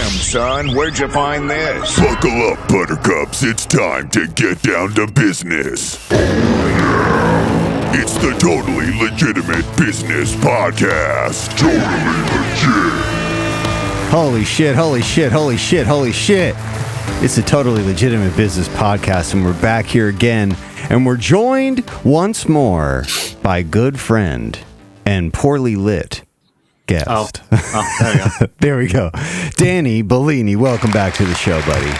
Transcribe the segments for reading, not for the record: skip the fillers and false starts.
Damn, son, where'd you find this? Buckle up, buttercups. It's time to get down to business. It's the Totally Legitimate Business Podcast. Totally legit. Holy shit, holy shit, holy shit, holy shit. It's a Totally Legitimate Business Podcast, and we're back here again. And we're joined once more by good friend and poorly lit guest. Oh, there we go. There we go. Danny Bellini, welcome back to the show, buddy.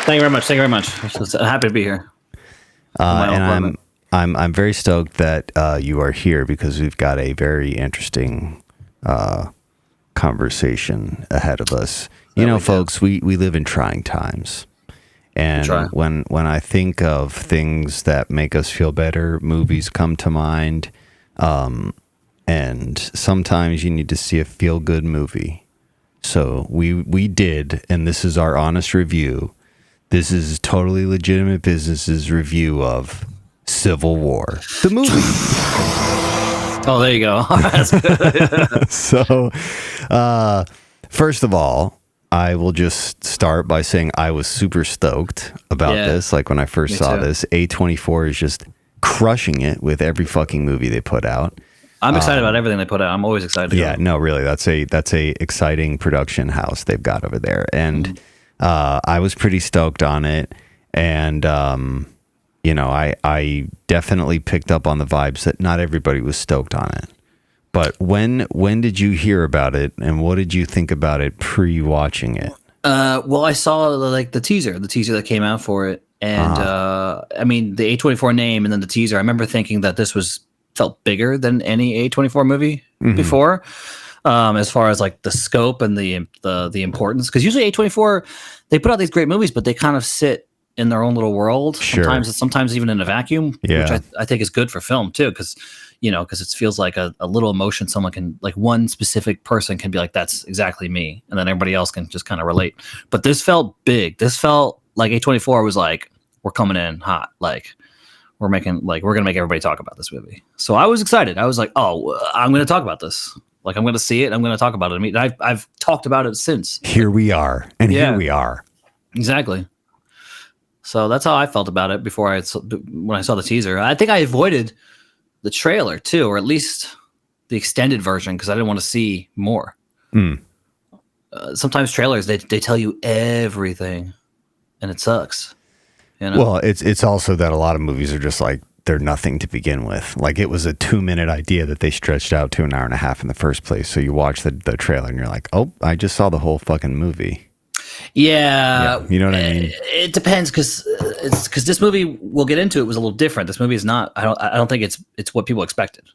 Thank you very much. Thank you very much. I'm happy to be here. And I'm very stoked that you are here because we've got a very interesting conversation ahead of us. You know, folks, we live in trying times. And when I think of things that make us feel better, movies come to mind. And sometimes you need to see a feel-good movie. So we did, and this is our honest review. This is Totally Legitimate Business's review of Civil War, the movie. Oh, there you go. That's good. So, first of all, I will just start by saying I was super stoked about this. Like when I first saw this, A24 is just crushing it with every fucking movie they put out. I'm excited about everything they put out. I'm always excited. No, really, that's a exciting production house they've got over there, and I was pretty stoked on it. And you know, I definitely picked up on the vibes that not everybody was stoked on it. But when did you hear about it, and what did you think about it pre-watching it? Well, I saw like the teaser that came out for it, and I mean the A24 name, and then the teaser. I remember thinking that this felt bigger than any A24 movie before, as far as like the scope and the importance. Because usually A24, they put out these great movies, but they kind of sit in their own little world. Sure. Sometimes even in a vacuum, which I think is good for film too, because it feels like a little emotion someone can, like one specific person can be like, that's exactly me, and then everybody else can just kind of relate. But this felt big. This felt like A24 was like, we're coming in hot, like we're gonna make everybody talk about this movie. So I was excited. I was like, oh, I'm gonna talk about this. Like I'm gonna see it. I'm gonna talk about it. I mean, I've talked about it since. Here we are, and here we are. Exactly. So that's how I felt about it when I saw the teaser. I think I avoided the trailer too, or at least the extended version, because I didn't want to see more. Sometimes trailers they tell you everything, and it sucks. You know? Well, it's also that a lot of movies are just like they're nothing to begin with. Like it was a 2-minute idea that they stretched out to an hour and a half in the first place. So you watch the trailer and you're like, oh, I just saw the whole fucking movie. Yeah, you know what I mean. It depends because this movie we'll get into it was a little different. This movie is not. I don't think it's what people expected.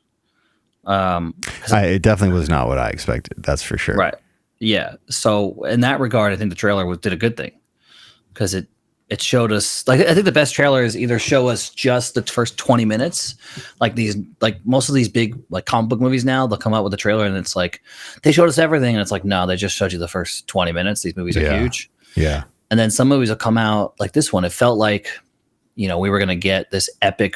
It definitely was not what I expected. That's for sure. Right. Yeah. So in that regard, I think the trailer did a good thing because it showed us. Like I think the best trailers either show us just the first 20 minutes, like most of these big like comic book movies now, they'll come out with a trailer and it's like they showed us everything, and it's like no, they just showed you the first 20 minutes. These movies are huge. Yeah. And then some movies will come out like this one. It felt like, we were gonna get this epic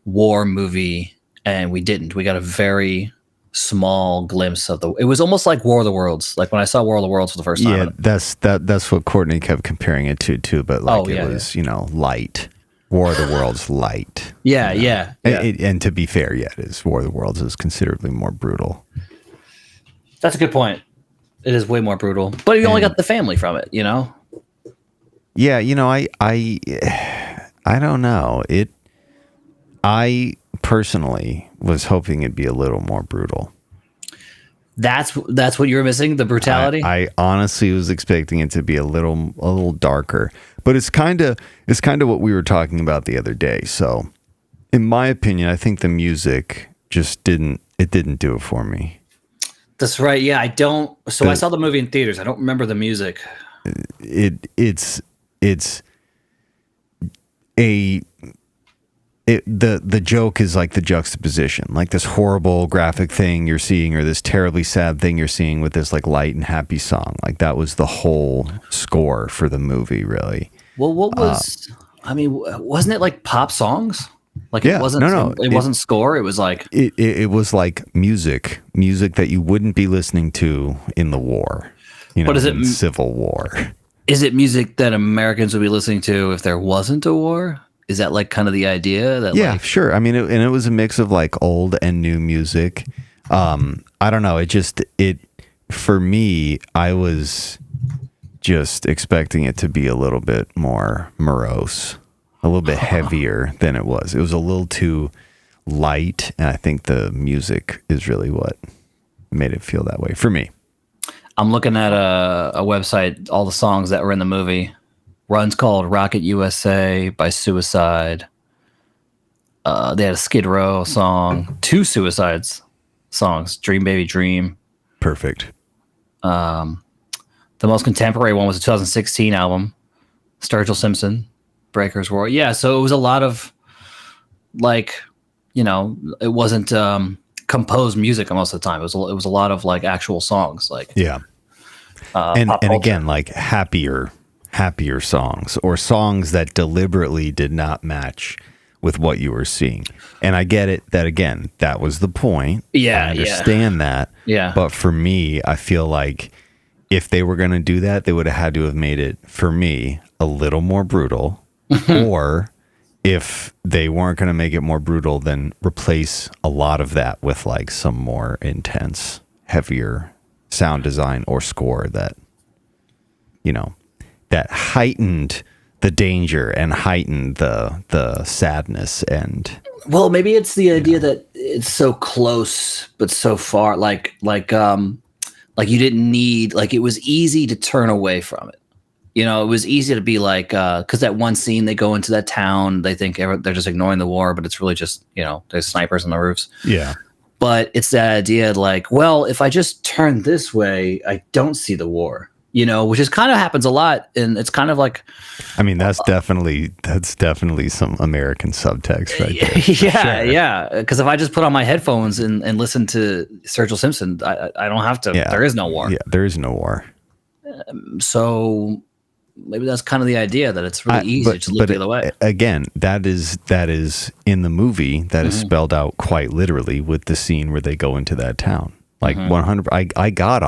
war movie, and we didn't. We got a very small glimpse of it was almost like War of the Worlds. Like when I saw War of the Worlds for the first time. Yeah, that's what Courtney kept comparing it to too. But like it was, light. War of the Worlds light. Yeah. And to be fair, it is. War of the Worlds is considerably more brutal. That's a good point. It is way more brutal, but you only got the family from it. Yeah, I don't know. I personally was hoping it'd be a little more brutal. That's what you were missing, the brutality. I honestly was expecting it to be a little darker, but it's kind of what we were talking about the other day. So, in my opinion, I think the music just didn't do it for me. That's right. Yeah, I don't. So I saw the movie in theaters. I don't remember the music. The joke is like the juxtaposition, like this horrible graphic thing you're seeing, or this terribly sad thing you're seeing with this like light and happy song. Like that was the whole score for the movie, really. Well, what was? Wasn't it like pop songs? Like it wasn't. It wasn't score. It was like it was like music that you wouldn't be listening to in the war. But is it Civil War? Is it music that Americans would be listening to if there wasn't a war? Is that like kind of the idea? That yeah, sure. I mean, it was a mix of like old and new music. I don't know. It for me, I was just expecting it to be a little bit more morose, a little bit heavier than it was. It was a little too light, and I think the music is really what made it feel that way for me. I'm looking at a website, all the songs that were in the movie. One's called Rocket USA by Suicide. They had a Skid Row song, 2 Suicides songs, Dream Baby Dream. Perfect. The most contemporary one was a 2016 album, Sturgill Simpson, Breakers Roar. Yeah, so it was a lot of like, it wasn't composed music most of the time. It was a lot of like actual songs, like and again, like happier songs, or songs that deliberately did not match with what you were seeing. And I get it that, again, that was the point. Yeah, I understand that. Yeah. But for me, I feel like if they were going to do that, they would have had to have made it, for me, a little more brutal. Or if they weren't going to make it more brutal, then replace a lot of that with like some more intense, heavier sound design or score that, that heightened the danger and heightened the sadness. And well, maybe it's the idea that it's so close but so far, like you didn't need, like it was easy to turn away from it. It was easy to be like, because that one scene, they go into that town, they think they're just ignoring the war, but it's really just, there's snipers on the roofs. Yeah. But it's that idea like, well, if I just turn this way, I don't see the war. Which is kind of happens a lot, and it's kind of like, I mean, that's definitely some American subtext right there. Yeah, sure. Yeah. Because if I just put on my headphones and listen to Sturgill Simpson, I don't have to. Yeah. There is no war. Yeah, there is no war. So maybe that's kind of the idea, that it's really easy to look the other way. Again, that is in the movie. That is spelled out quite literally with the scene where they go into that town. Like 100, I got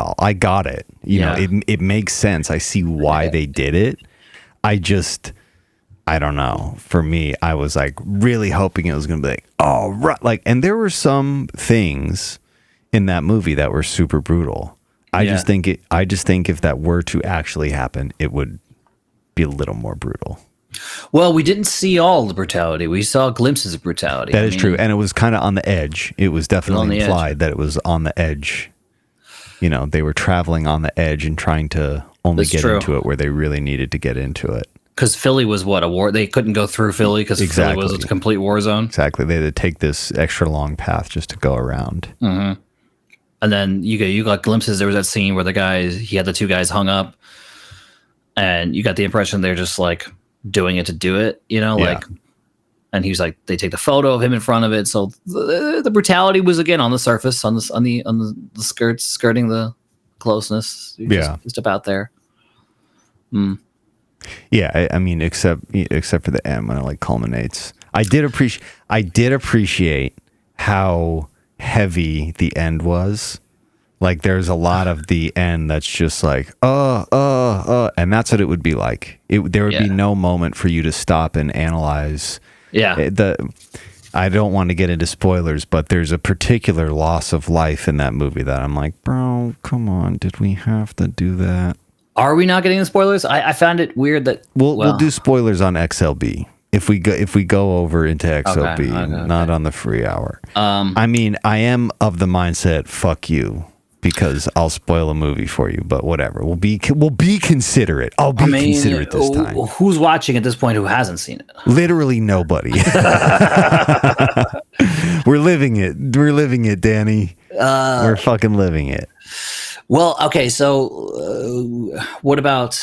it. It makes sense. I see why they did it. I don't know. For me, I was like really hoping it was going to be like, oh, right. Like, and there were some things in that movie that were super brutal. I just think if that were to actually happen, it would be a little more brutal. Well, we didn't see all the brutality. We saw glimpses of brutality. That is true. And it was kind of on the edge. It was definitely implied that it was on the edge. They were traveling on the edge and trying to only get into it where they really needed to get into it. Because Philly was a war. They couldn't go through Philly because Philly was a complete war zone. Exactly. They had to take this extra long path just to go around. Mm-hmm. And then you got glimpses. There was that scene where he had the 2 guys hung up, and you got the impression they're just like doing it to do it, and he was like, they take the photo of him in front of it. So the brutality was again on the surface, on the skirts, skirting the closeness. Just about there. Yeah, I mean, except for the end when it like culminates. I did appreciate how heavy the end was. Like there's a lot of the end that's just like, and that's what it would be like. There would be no moment for you to stop and analyze. Yeah. I don't want to get into spoilers, but there's a particular loss of life in that movie that I'm like, bro, come on, did we have to do that? Are we not getting the spoilers? I found it weird that we'll do spoilers on XLB. If we go over into XLB, okay. Not on the free hour. I mean, I am of the mindset, fuck you, because I'll spoil a movie for you, but whatever. We'll be considerate. I'll be considerate this time. Who's watching at this point who hasn't seen it? Literally nobody. We're living it, Danny. We're fucking living it. Well, okay, so what about...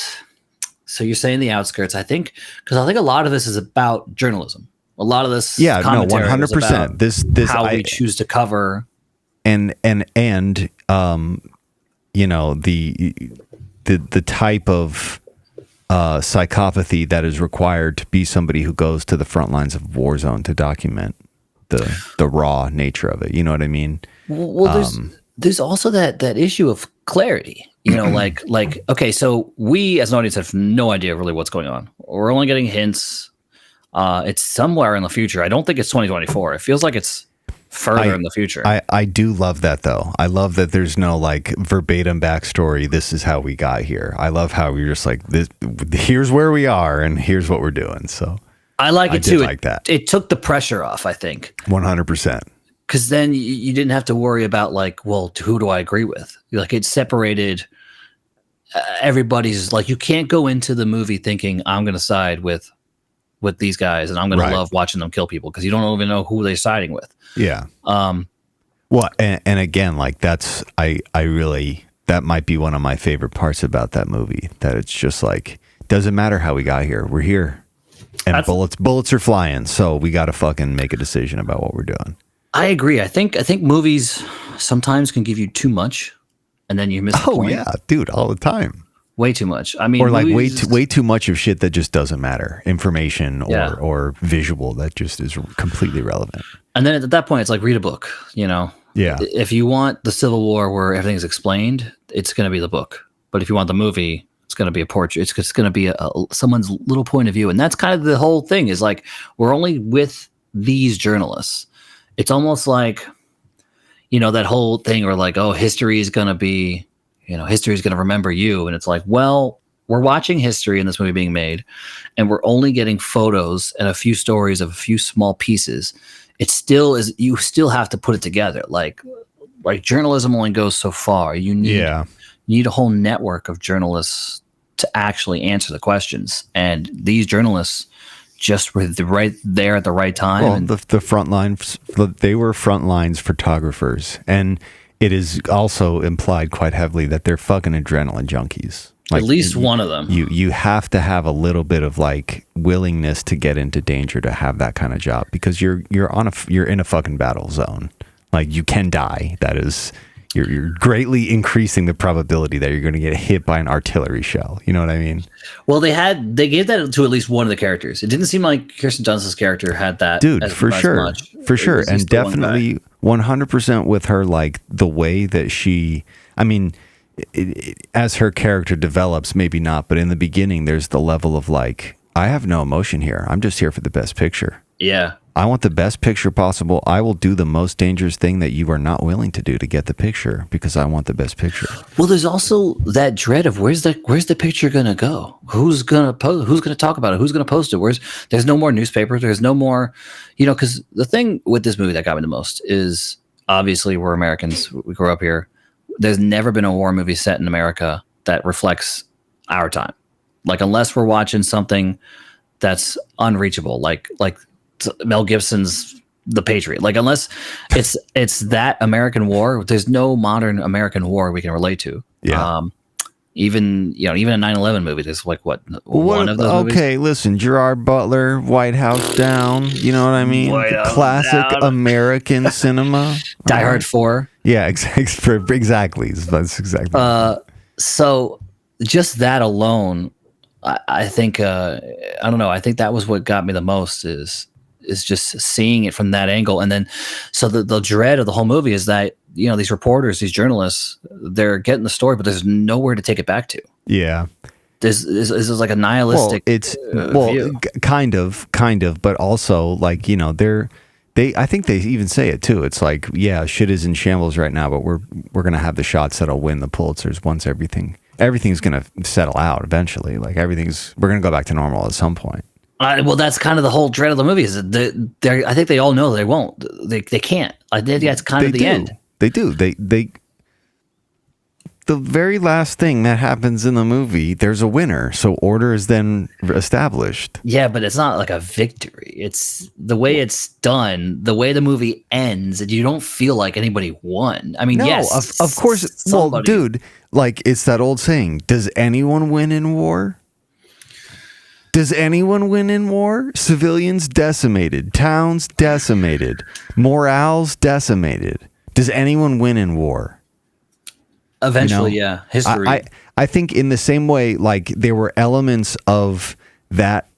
So you're saying the outskirts, I think, because I think a lot of this is about journalism. A lot of this, 100%. This how we choose to cover, and you know, the type of psychopathy that is required to be somebody who goes to the front lines of a war zone to document the raw nature of it. You know what I mean? Well, there's also that issue of clarity. You know, like okay, so we as an audience have no idea really what's going on. We're only getting hints. It's somewhere in the future. I don't think it's 2024. It feels like it's further in the future. I do love that though. I love that there's no like verbatim backstory. This is how we got here. I love how we're just like this. Here's where we are, and here's what we're doing. So I like it too. Like that. It took the pressure off. I think 100%. Because then you didn't have to worry about like, well, who do I agree with? Like it separated everybody's. Like you can't go into the movie thinking I'm going to side with these guys and I'm going to love watching them kill people because you don't even know who they're siding with. Yeah. Well, and again, like that's I really that might be one of my favorite parts about that movie. That it's just like doesn't matter how we got here. We're here, and bullets are flying. So we got to fucking make a decision about what we're doing. I agree. I think movies sometimes can give you too much, and then you miss the point. Oh yeah, dude, all the time. Way too much. I mean, or like way too much of shit that just doesn't matter. Information or visual that just is completely irrelevant. And then at that point, it's like read a book. You know. Yeah. If you want the Civil War where everything's explained, it's going to be the book. But if you want the movie, it's going to be a portrait. It's going to be someone's little point of view, and that's kind of the whole thing. Is like we're only with these journalists. It's almost like, you know, that whole thing where like, oh, history is going to be, you know, history is going to remember you. And it's like, well, we're watching history in this movie being made, and we're only getting photos and a few stories of a few small pieces. It still is, you still have to put it together. Like journalism only goes so far. You need a whole network of journalists to actually answer the questions. And these journalists just were right there at the right time. Well, the front lines, they were front lines photographers. And it is also implied quite heavily that they're fucking adrenaline junkies. Like, at least one of them. You have to have a little bit of like willingness to get into danger to have that kind of job, because you're in a fucking battle zone. Like you can die. That is, you're greatly increasing the probability that you're going to get hit by an artillery shell. You know what I mean? Well, they gave that to at least one of the characters. It didn't seem like Kirsten Dunst's character had that. Dude, for sure, and definitely 100% with her. Like the way that she, I mean. As her character develops, maybe not, but in the beginning, there's the level of like, I have no emotion here. I'm just here for the best picture. Yeah. I want the best picture possible. I will do the most dangerous thing that you are not willing to do to get the picture because I want the best picture. Well, there's also that dread of where's the picture going to go? Who's going to post? Who's going to talk about it? Who's going to post it? There's no more newspapers. There's no more, you know, because the thing with this movie that got me the most is obviously we're Americans. We grew up here. There's never been a war movie set in America that reflects our time. Like, unless we're watching something that's unreachable, like Mel Gibson's The Patriot. Like, unless it's that American war, there's no modern American war we can relate to. Yeah. Even a 9/11 movie, there's like one of those movies? Okay, listen, Gerard Butler, White House Down, you know what I mean? Classic American cinema. Die Hard 4. Yeah, exactly. That's exactly. So just that alone, I think, I don't know. I think that was what got me the most is just seeing it from that angle. And then, so the dread of the whole movie is that, you know, these reporters, these journalists, they're getting the story, but there's nowhere to take it back to. Yeah. This is like a nihilistic view. Kind of, but also like, you know, I think they even say it too. It's like, yeah, shit is in shambles right now, but we're going to have the shots that'll win the Pulitzers once everything's going to settle out eventually. Like we're going to go back to normal at some point. Well, that's kind of the whole dread of the movie. Is that I think they all know they won't. They can't. I think that's kind of the end. They do. The very last thing that happens in the movie, there's a winner, so order is then established. Yeah, but it's not like a victory. It's the way it's done, the way the movie ends, and you don't feel like anybody won. I mean, no, yes, of course. Well, dude, like it's that old saying: does anyone win in war? Does anyone win in war? Civilians decimated, towns decimated, morales decimated. Does anyone win in war? Eventually, you know? yeah. History. I think in the same way, like there were elements of that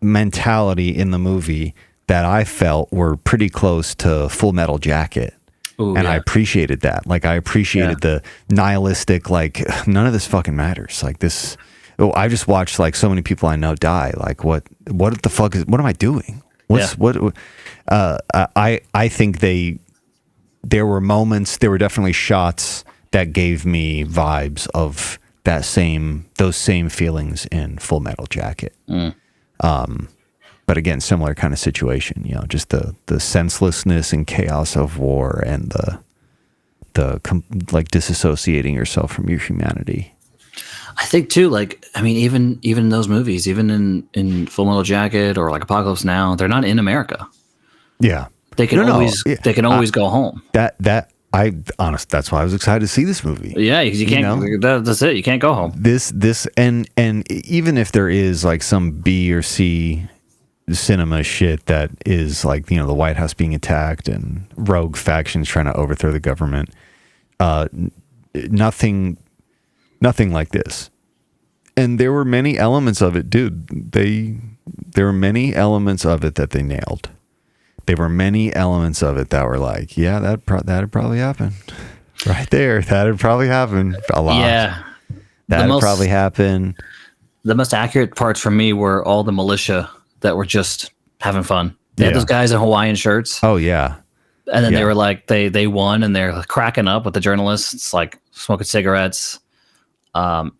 mentality in the movie that I felt were pretty close to Full Metal Jacket. Ooh, and yeah. I appreciated that. Like I appreciated the nihilistic, like none of this fucking matters. Like this, I just watched like so many people I know die. Like what the fuck what am I doing? I think there were moments, there were definitely shots that gave me vibes of those same feelings in Full Metal Jacket. But again, similar kind of situation, you know, just the senselessness and chaos of war and the disassociating yourself from your humanity. I think too, like, I mean, even in those movies, even in Full Metal Jacket or like Apocalypse Now, they're not in America. Yeah. They can always go home. That's why I was excited to see this movie. Yeah, you can't. That's it. You can't go home. This and even if there is like some B or C cinema shit that is like, you know, the White House being attacked and rogue factions trying to overthrow the government, nothing like this. And there were many elements of it, dude. There were many elements of it that they nailed. There were many elements of it that were like, yeah, that'd probably happen. Right there. That'd probably happen a lot. Yeah. That'd probably happen. The most accurate parts for me were all the militia that were just having fun. They had those guys in Hawaiian shirts. Oh, yeah. And then they were like, they won and they're cracking up with the journalists, like smoking cigarettes.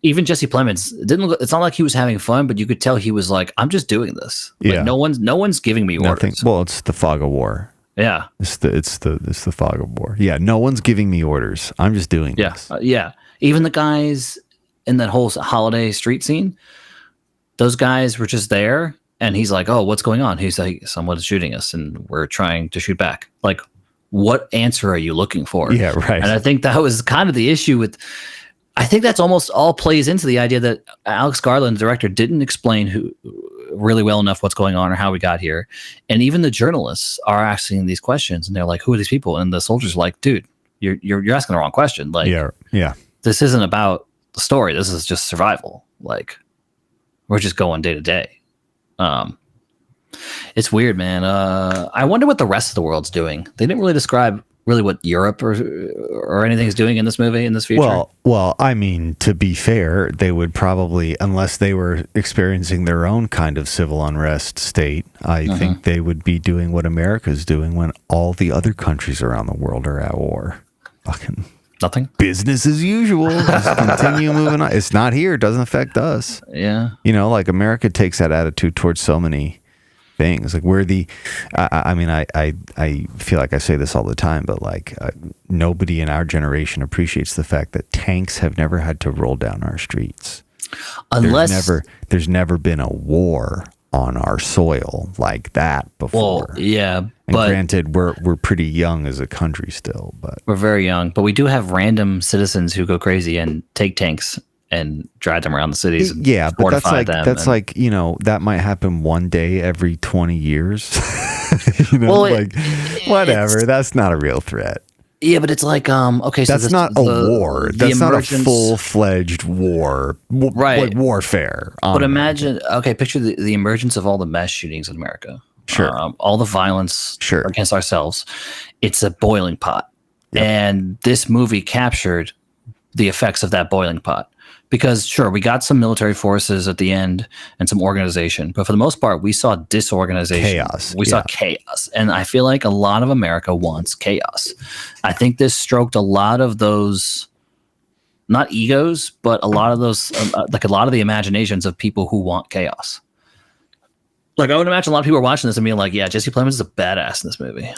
Even Jesse Plemons it's not like he was having fun, but you could tell he was like, I'm just doing this. Like, no one's giving me orders. Well, it's the fog of war. Yeah. It's the fog of war. Yeah. No one's giving me orders. I'm just doing this. Yeah. Even the guys in that whole holiday street scene, those guys were just there. And he's like, oh, what's going on? He's like, someone's shooting us and we're trying to shoot back. Like, what answer are you looking for? Yeah, right. And I think that was kind of the issue with, I think that's almost all plays into the idea that Alex Garland, the director, didn't explain really well enough what's going on or how we got here. And even the journalists are asking these questions and they're like, who are these people? And the soldiers are like, dude, you're asking the wrong question. Like, yeah. This isn't about the story. This is just survival. Like, we're just going day to day. It's weird, man. I wonder what the rest of the world's doing. They didn't really describe what Europe or anything is doing in this movie, in this feature. Well, I mean, to be fair, they would probably, unless they were experiencing their own kind of civil unrest state, I think they would be doing what America's doing when all the other countries around the world are at war. Fucking nothing. Business as usual. Just continue moving on. It's not here. It doesn't affect us. Yeah. You know, like America takes that attitude towards so many things. Like we're I feel like I say this all the time, but like nobody in our generation appreciates the fact that tanks have never had to roll down our streets. There's never been a war on our soil like that before. Well, yeah, and but granted, we're pretty young as a country still, but we're very young. But we do have random citizens who go crazy and take tanks and drive them around the cities. Yeah, but that's like you know, that might happen one day every 20 years. You know, whatever. That's not a real threat. Yeah, but it's like okay, so that's not a war. That's not a full-fledged war, right? Like warfare. But imagine, picture the emergence of all the mass shootings in America. Sure, all the violence against ourselves. It's a boiling pot, and this movie captured the effects of that boiling pot. Because sure, we got some military forces at the end and some organization, but for the most part, we saw disorganization. Chaos. We saw chaos. And I feel like a lot of America wants chaos. I think this stroked a lot of those, not egos, but a lot of those, like a lot of the imaginations of people who want chaos. Like, I would imagine a lot of people are watching this and being like, yeah, Jesse Plemons is a badass in this movie.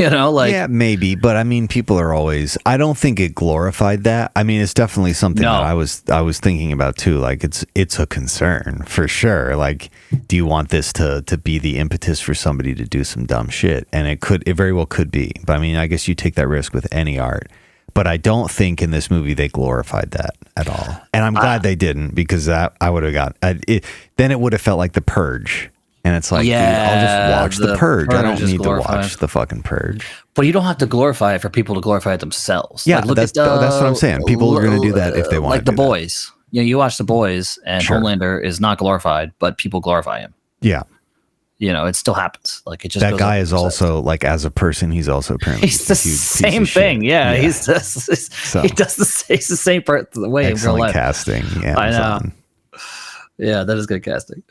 You know, like. Yeah, maybe. But I mean, people are always, I don't think it glorified that. I mean, it's definitely something that I was thinking about too. Like, it's a concern for sure. Like, do you want this to be the impetus for somebody to do some dumb shit? And it very well could be. But I mean, I guess you take that risk with any art. But I don't think in this movie they glorified that at all. And I'm glad they didn't, because that I would have got, then it would have felt like The Purge. And it's like, dude, I'll just watch The Purge. I don't need to watch the fucking Purge. But you don't have to glorify it for people to glorify it themselves. Yeah, like, that's what I'm saying. People are going to do that if they want to. Like The Boys. You know, you watch The Boys, and Homelander is not glorified, but people glorify him. Yeah. You know, it still happens. Like it just that guy is also like as a person, he's also apparently he's the same thing. Yeah, he's just he's the same part the way in real life. Casting. Yeah, I know. Yeah, that is good casting.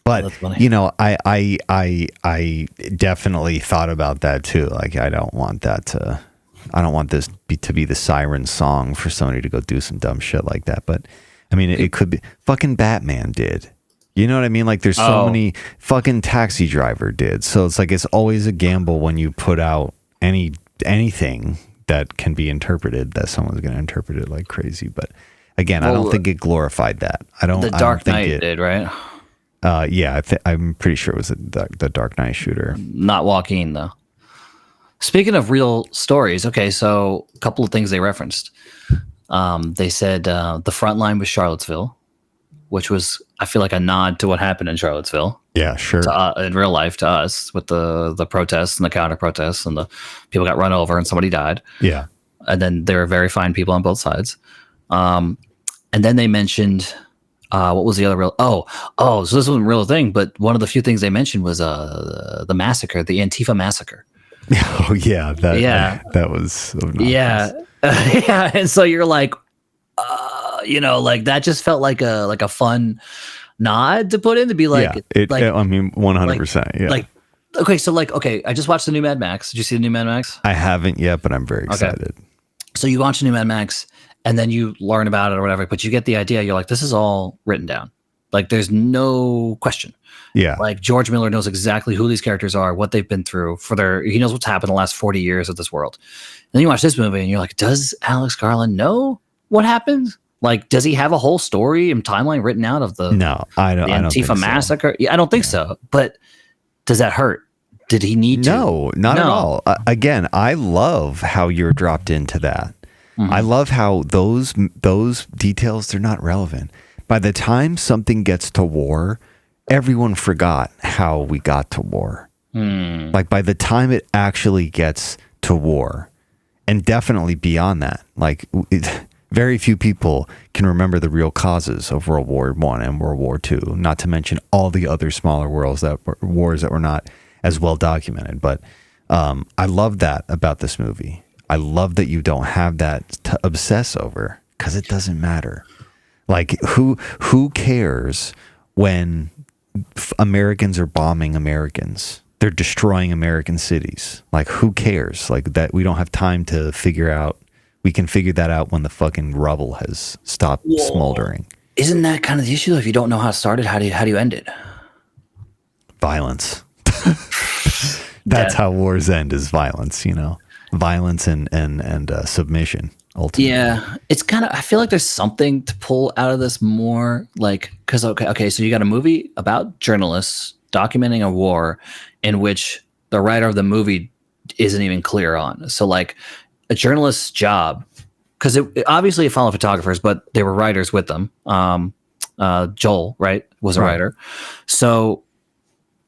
But you know, I definitely thought about that too. Like I don't want this to be the siren song for somebody to go do some dumb shit like that. But I mean, it could be. Fucking Batman did. You know what I mean? Like there's so many. Fucking Taxi Driver did. So it's like it's always a gamble when you put out anything that can be interpreted that someone's going to interpret it like crazy. But again, I don't think it glorified that. The Dark Knight did, right? Yeah, I'm pretty sure it was the Dark Knight shooter. Not Joaquin, though. Speaking of real stories, okay, so a couple of things they referenced. They said the front line was Charlottesville, which was, I feel like, a nod to what happened in Charlottesville. Yeah, sure. In real life to us with the protests and the counter protests and the people got run over and somebody died. Yeah. And then there were very fine people on both sides. And then they mentioned... what was the other real? So this wasn't a real thing, but one of the few things they mentioned was the massacre, the Antifa massacre. Oh yeah, that was obnoxious. Yeah, and so you're like, you know, like that just felt like a fun nod to put in to be like, I mean, 100%. Yeah. Like, okay, I just watched the new Mad Max. Did you see the new Mad Max? I haven't yet, but I'm very excited. Okay. So you watch the new Mad Max. And then you learn about it or whatever, but you get the idea. You're like, this is all written down. Like, there's no question. Yeah. Like, George Miller knows exactly who these characters are, what they've been through he knows what's happened in the last 40 years of this world. And then you watch this movie and you're like, does Alex Garland know what happened? Like, does he have a whole story and timeline written out of the Antifa massacre? Yeah, I don't think so. But does that hurt? Did he need to? No, not at all. Again, I love how you're dropped into that. Mm-hmm. I love how those details, they're not relevant. By the time something gets to war, everyone forgot how we got to war. Like by the time it actually gets to war, and definitely beyond that, like very few people can remember the real causes of World War I and World War II, not to mention all the other smaller wars that were not as well documented. But I love that about this movie. I love that you don't have that to obsess over because it doesn't matter. Like who cares when Americans are bombing Americans? They're destroying American cities. Like who cares? Like that we don't have time to figure out. We can figure that out when the fucking rubble has stopped smoldering. Isn't that kind of the issue? If you don't know how it started, how do you end it? Violence. That's how wars end, is violence, you know. Violence and submission, ultimately. Yeah, it's kind of, I feel like there's something to pull out of this more, like, because, okay, so you got a movie about journalists documenting a war in which the writer of the movie isn't even clear on. So, like, a journalist's job, because it obviously it followed photographers, but they were writers with them. Joel, right, was a writer. So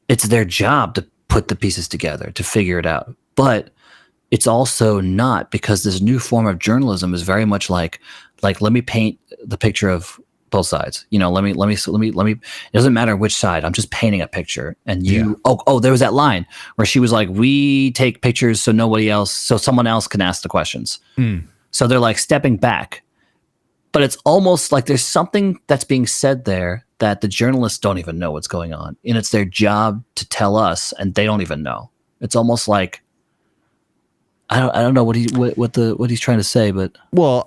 it's their job to put the pieces together, to figure it out. But it's also not, because this new form of journalism is very much like let me paint the picture of both sides. You know, let me. It doesn't matter which side. I'm just painting a picture. And you, there was that line where she was like, "We take pictures so someone else can ask the questions." So they're like stepping back, but it's almost like there's something that's being said there that the journalists don't even know what's going on, and it's their job to tell us, and they don't even know. It's almost like, I don't know what he's trying to say, but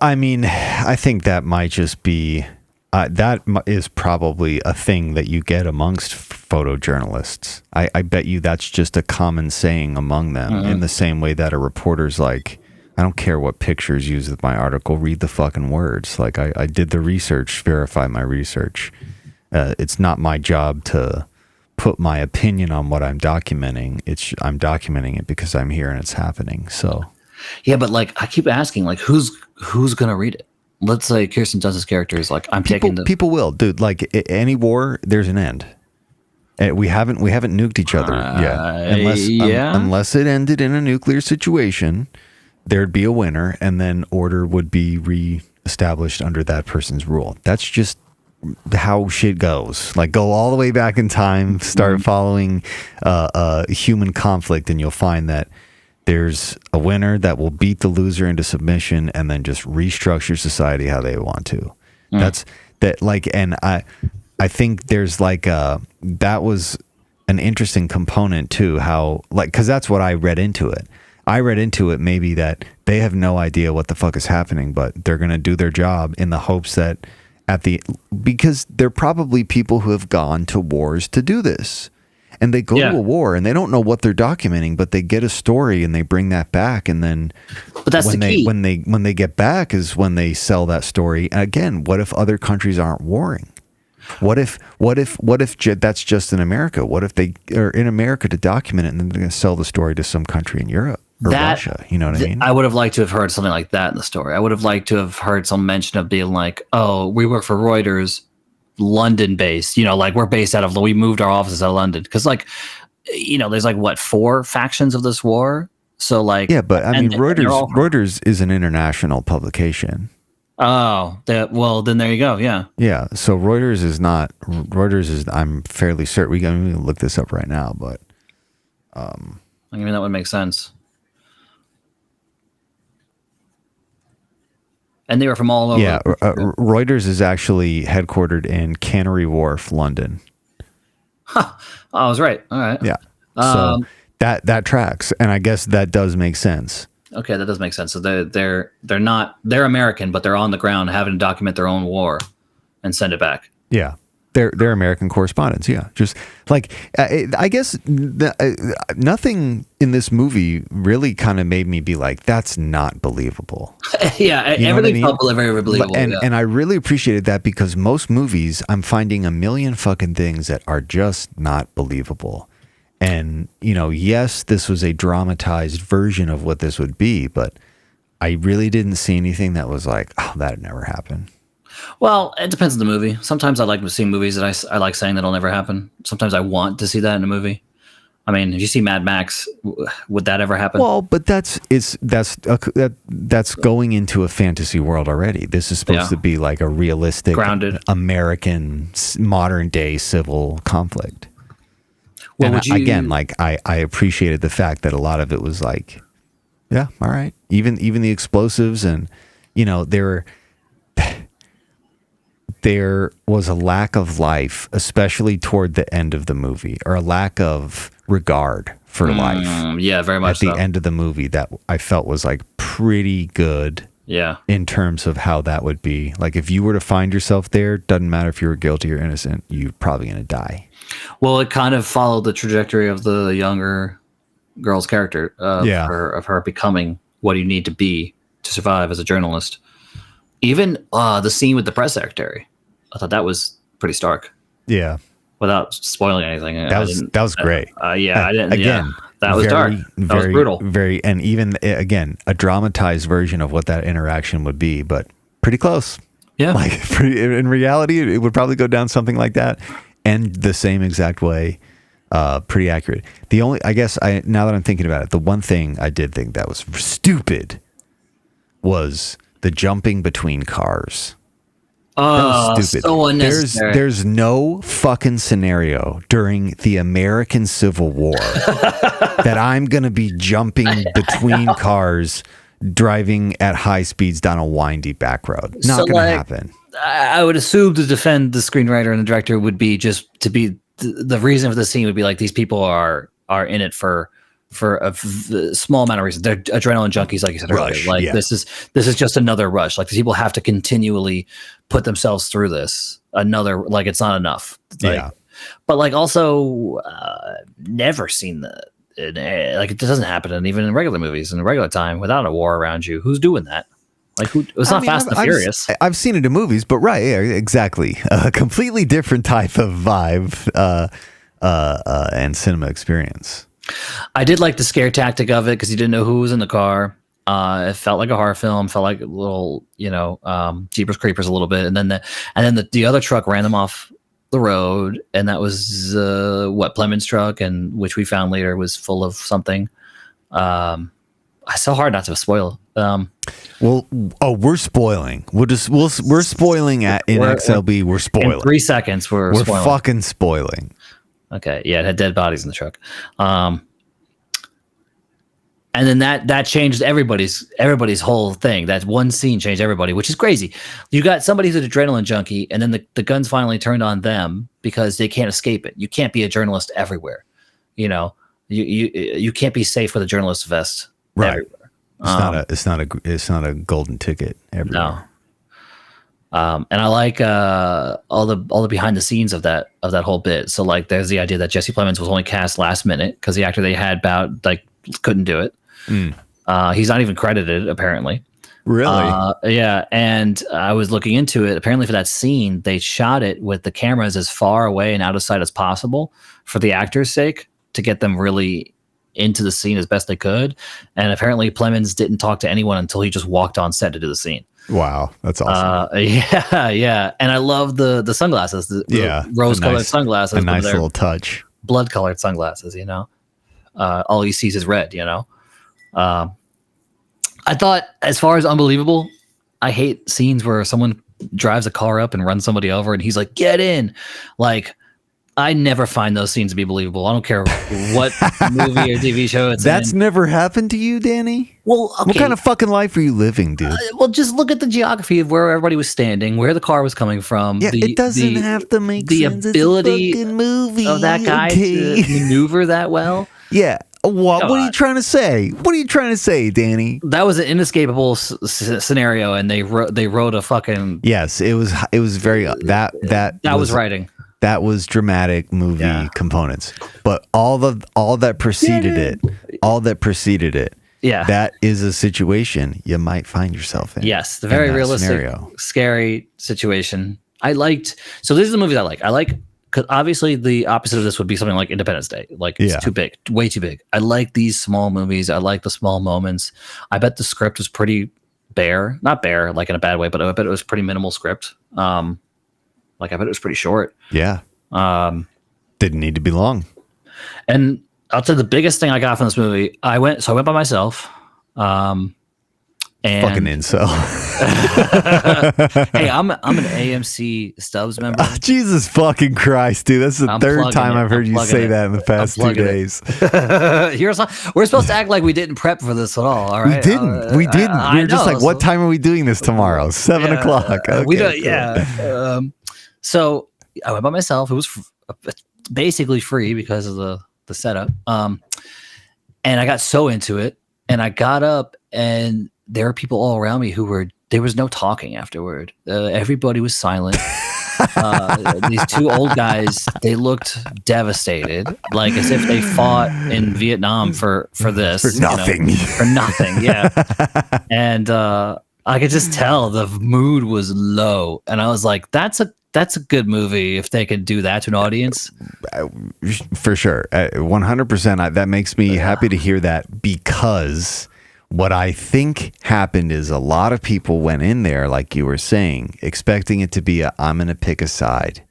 I mean, I think that might just be that is probably a thing that you get amongst photojournalists. I bet you that's just a common saying among them, in the same way that a reporter's like, I don't care what pictures used in my article, read the fucking words. Like I did the research, verify my research. It's not my job to put my opinion on what I'm documenting. I'm documenting it because I'm here and it's happening. So yeah, but like I keep asking, like who's gonna read it? Let's say Kirsten Dunst's character is like, I'm taking people will, dude. Like any war, there's an end. We haven't nuked each other yet, unless it ended in a nuclear situation. There'd be a winner, and then order would be re-established under that person's rule. That's just how shit goes. Like, go all the way back in time, start following human conflict, and you'll find that there's a winner that will beat the loser into submission, and then just restructure society how they want to. That's that. Like, and I think there's like that was an interesting component too. How, like, because that's what I read into it. I read into it maybe that they have no idea what the fuck is happening, but they're going to do their job in the hopes that because they're probably people who have gone to wars to do this. And they go to a war and they don't know what they're documenting, but they get a story and they bring that back. And then but that's when the key. When they get back is when they sell that story. And again, what if other countries aren't warring? What if that's just in America? What if they are in America to document it and then they're going to sell the story to some country in Europe or Russia? You know what I mean? I would have liked to have heard something like that in the story. I would have liked to have heard some mention of being like, oh, we work for Reuters, London based, like we're based we moved our offices out of London. Cause like, there's like what, 4 factions of this war. So like, yeah, but I mean, Reuters is an international publication. Oh, well, then there you go. Yeah. Yeah. So Reuters is, I'm fairly certain we can look this up right now, but, I mean, that would make sense. And they were from all over. Yeah, Reuters is actually headquartered in Canary Wharf, London. Huh. Oh, I was right. All right. Yeah. So that tracks, and I guess that does make sense. Okay, that does make sense. So they're American, but they're on the ground having to document their own war and send it back. Yeah. They're American correspondents, yeah. Just like I guess nothing in this movie really kind of made me be like, "That's not believable." Yeah, everything felt very believable. And I really appreciated that because most movies, I'm finding a million fucking things that are just not believable. And yes, this was a dramatized version of what this would be, but I really didn't see anything that was like, "Oh, that'd never happen." Well, it depends on the movie. Sometimes I like to see movies that I like saying that'll never happen. Sometimes I want to see that in a movie. I mean, if you see Mad Max, would that ever happen? Well, but that's going into a fantasy world already. This is supposed to be like a realistic, grounded American modern day civil conflict. Well, and again, like I appreciated the fact that a lot of it was like, yeah, all right. Even the explosives and there was a lack of life, especially toward the end of the movie, or a lack of regard for life. Yeah, very much at the end of the movie that I felt was like pretty good. Yeah. In terms of how that would be. Like if you were to find yourself there, doesn't matter if you were guilty or innocent, you're probably going to die. Well, it kind of followed the trajectory of the younger girl's character of her becoming what you need to be to survive as a journalist. Even the scene with the press secretary, I thought that was pretty stark. Yeah. Without spoiling anything. That was great. I didn't. Again, that was dark. That was brutal. And even again, a dramatized version of what that interaction would be, but pretty close. Yeah. Like in reality, it would probably go down something like that, and the same exact way. Pretty accurate. The only, I guess, now that I'm thinking about it, the one thing I did think that was stupid was the jumping between cars. Oh, so unnecessary. There's no fucking scenario during the American Civil War that I'm going to be jumping between cars driving at high speeds down a windy back road. Not going to happen. I would assume to defend the screenwriter and the director would be just to be the reason for the scene would be like these people are in it for a small amount of reasons. They're adrenaline junkies, like you said earlier. Like this is just another rush. Like these people have to continually put themselves through this. Like it's not enough. But like also never seen that. Like it doesn't happen even in regular movies in regular time without a war around you. Who's doing that? Like it's not Fast and Furious. I've seen it in movies, but exactly. A completely different type of vibe and cinema experience. I did like the scare tactic of it because you didn't know who was in the car. It felt like a horror film. Felt like a little, Jeepers Creepers a little bit, and then the other truck ran them off the road, and that was Plemons' truck, and which we found later was full of something. It's so hard not to spoil. We're spoiling. We're spoiling in XLB. We're spoiling. In 3 seconds, we're spoiling. Fucking spoiling. Okay, yeah, it had dead bodies in the truck. And then that changed everybody's whole thing. That one scene changed everybody, which is crazy. You got somebody who's an adrenaline junkie, and then the guns finally turned on them because they can't escape it. You can't be a journalist everywhere. You know, you can't be safe with a journalist vest everywhere. It's not a golden ticket everywhere. No. And I like all the behind the scenes of that whole bit. So like, there's the idea that Jesse Plemons was only cast last minute because the actor they had couldn't do it. He's not even credited, apparently. Really? Yeah. And I was looking into it. Apparently, for that scene, they shot it with the cameras as far away and out of sight as possible for the actor's sake, to get them really into the scene as best they could. And apparently, Plemons didn't talk to anyone until he just walked on set to do the scene. Wow, that's awesome. Yeah. And I love the sunglasses, the rose-colored sunglasses. A nice little touch. Blood-colored sunglasses, you know? All he sees is red, you know? I thought, as far as unbelievable, I hate scenes where someone drives a car up and runs somebody over and he's like, get in. Like, I never find those scenes to be believable. I don't care what movie or TV show it's That's never happened to you, Danny? Well, okay. What kind of fucking life are you living, dude? Well, just look at the geography of where everybody was standing, where the car was coming from. Yeah, it doesn't have to make sense. The ability it's a fucking movie, of that guy to maneuver that well. Yeah. What are you trying to say? What are you trying to say, Danny? That was an inescapable scenario, and they wrote a fucking. Yes, it was very that was writing. That was dramatic movie components, but all that preceded it. Yeah, that is a situation you might find yourself in. Yes, the very realistic, scenario. Scary situation. So this is the movie I like. I like. Because obviously the opposite of this would be something like Independence Day. Like, it's too big, way too big. I like these small movies. I like the small moments. I bet the script was pretty bare. Not bare, like in a bad way, but I bet it was pretty minimal script. I bet it was pretty short. Yeah. Didn't need to be long. And I'll tell you the biggest thing I got from this movie, I went by myself. And fucking incel. Hey, I'm an AMC Stubbs member. Jesus fucking Christ, dude! That's the third time I've heard you say that in the past 2 days. We're supposed to act like we didn't prep for this at all. All right, we didn't. We were just like, what time are we doing this tomorrow? 7 o'clock. Okay, we don't. Yeah. So I went by myself. It was basically free because of the setup. And I got so into it, and I got up and. There were people all around me there was no talking afterward. Everybody was silent. These two old guys, they looked devastated, like as if they fought in Vietnam for this. For nothing. For nothing, yeah. And I could just tell the mood was low. And I was like, that's a good movie if they could do that to an audience. For sure. 100%. That makes me happy to hear that, because what I think happened is a lot of people went in there, like you were saying, expecting it to be I'm going to pick a side.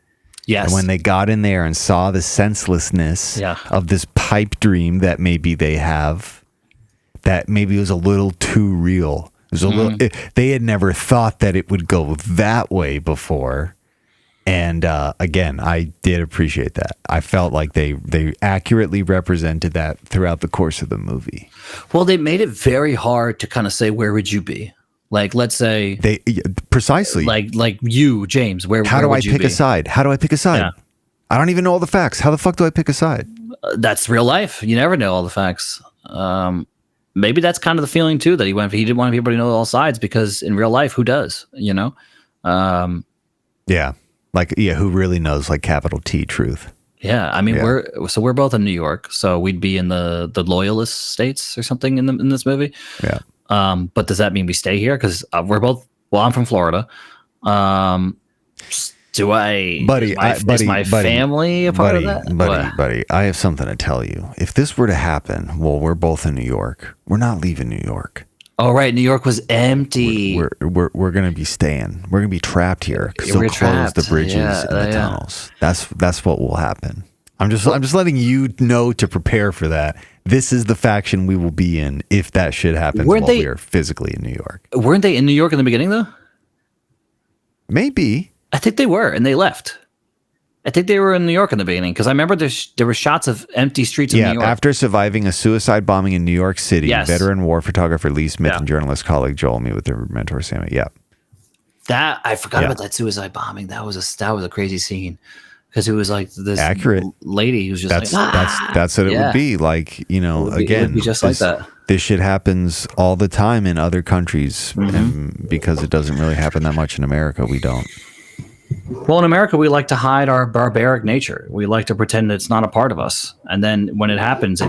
Yes. And when they got in there and saw the senselessness of this pipe dream that maybe they have, that maybe was a little too real. It was a little. They had never thought that it would go that way before. And again, I did appreciate that. I felt like they accurately represented that throughout the course of the movie. Well, they made it very hard to kind of say, where would you be? Like, let's say precisely like you, James, how do I pick a side? How do I pick a side? Yeah. I don't even know all the facts. How the fuck do I pick a side? That's real life. You never know all the facts. Maybe that's kind of the feeling too, that he didn't want everybody to know all sides, because in real life, who does, you know? Yeah. Who really knows, like, capital T truth? Yeah, I mean, we're both in New York, so we'd be in the loyalist states or something in this movie. Yeah. But does that mean we stay here? Because we're both. Well, I'm from Florida. Do I? Buddy, is my family a part of that? Buddy, I have something to tell you. If this were to happen, well, we're both in New York. We're not leaving New York. Oh, right. New York was empty. We're gonna be staying. We're gonna be trapped here because they'll close trapped. the bridges and the tunnels. That's what will happen. I'm just letting you know to prepare for that. This is the faction we will be in if that shit happens while we are physically in New York. Weren't they in New York in the beginning though? Maybe. I think they were, and they left. I think they were in New York in the beginning because I remember there were shots of empty streets in New York. Yeah, after surviving a suicide bombing in New York City, veteran war photographer Lee Smith and journalist colleague Joel meet with their mentor Sammy. Yeah, that I forgot about that suicide bombing. That was a crazy scene because it was like this accurate lady who's just that's what it would be like. You know, it would be just like that. This shit happens all the time in other countries, and because it doesn't really happen that much in America, we don't. Well, in America, we like to hide our barbaric nature. We like to pretend it's not a part of us. And then when it happens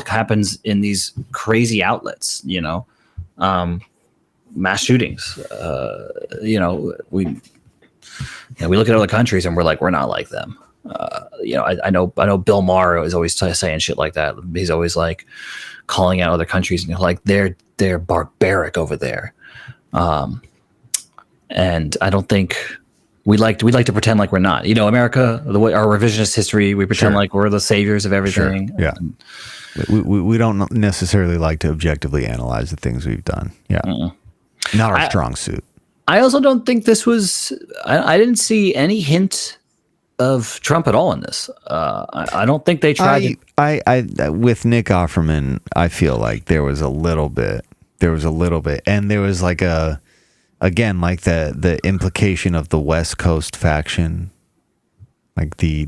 in these crazy outlets, you know, mass shootings. You know, we look at other countries and we're like, we're not like them. You know, I know Bill Maher is always saying shit like that. He's always like calling out other countries and like they're barbaric over there. And I don't think. We like to pretend like we're not. You know, America, the way our revisionist history, we pretend like we're the saviors of everything. Sure. Yeah, we don't necessarily like to objectively analyze the things we've done. Yeah, not our strong suit. I also don't think this was. I didn't see any hint of Trump at all in this. I don't think they tried. I with Nick Offerman, I feel like there was a little bit, and there was like a. Again, like the implication of the West Coast faction, like the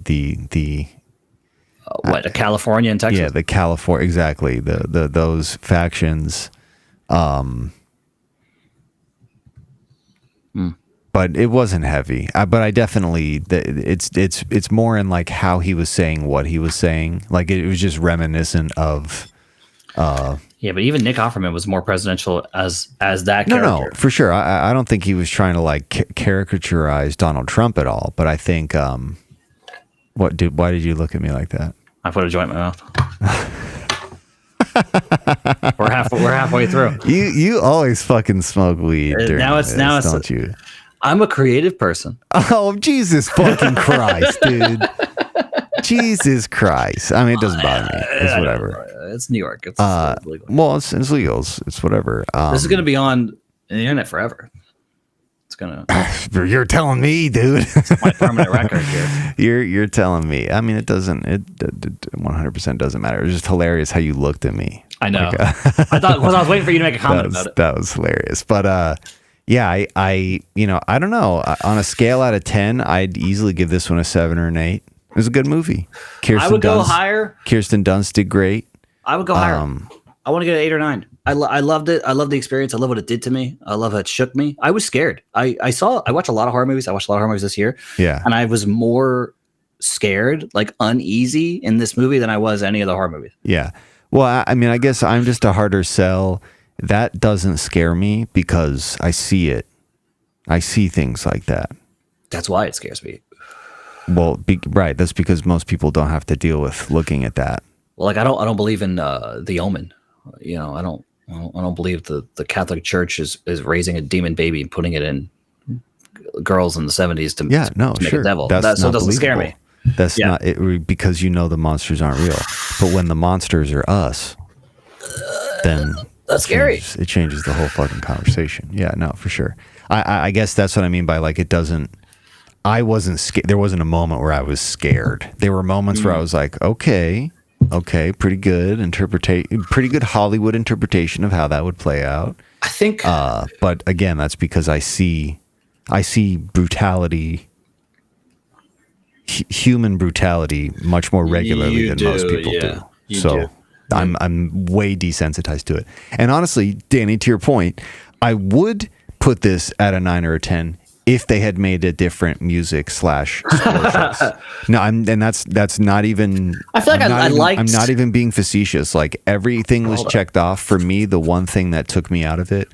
California and Texas. Yeah, the California, exactly. The those factions. But it wasn't heavy. But I definitely it's more in like how he was saying what he was saying. Like it was just reminiscent of. Yeah, but even Nick Offerman was more presidential as that character. No, for sure. I don't think he was trying to like caricaturize Donald Trump at all. But I think, why did you look at me like that? I put a joint in my mouth. We're halfway through. You always fucking smoke weed. Don't you? I'm a creative person. Oh, Jesus fucking Christ, dude. Jesus Christ. I mean, it doesn't bother me. It's whatever. It's New York. It's legal. Well, it's legal. It's whatever. This is going to be on the internet forever. It's going to... You're telling me, dude. It's my permanent record here. You're telling me. I mean, it 100% doesn't matter. It's just hilarious how you looked at me. I know. Like, I was waiting for you to make a comment about it. That was hilarious. But yeah, I don't know. On a scale out of 10, I'd easily give this one a 7 or an 8. It was a good movie. I would go higher. Kirsten Dunst did great. I would go higher. I want to get an 8 or 9. I loved it. I loved the experience. I love what it did to me. I love how it shook me. I was scared. I watch a lot of horror movies. I watched a lot of horror movies this year. Yeah. And I was more scared, like uneasy in this movie than I was any of the horror movies. Yeah. Well, I mean, I guess I'm just a harder sell. That doesn't scare me because I see it. I see things like that. That's why it scares me. Well, right. That's because most people don't have to deal with looking at that. Well, like I don't believe in the Omen. You know, I don't believe the Catholic Church is raising a demon baby and putting it in girls in the 70s to make a devil. So it doesn't scare me. That's not it, because you know the monsters aren't real. But when the monsters are us, then that's scary. It changes the whole fucking conversation. Yeah, no, for sure. I guess that's what I mean by like it doesn't. I wasn't scared. There wasn't a moment where I was scared. There were moments where I was like, okay, pretty good Hollywood interpretation of how that would play out. I think. But again, that's because I see brutality, human brutality, much more regularly than most people do. So I'm way desensitized to it. And honestly, Danny, to your point, I would put this at a 9 or a 10 if they had made a different music / score choice. No, that's not even. I feel like I'm not even being facetious. Like everything was checked off for me. The one thing that took me out of it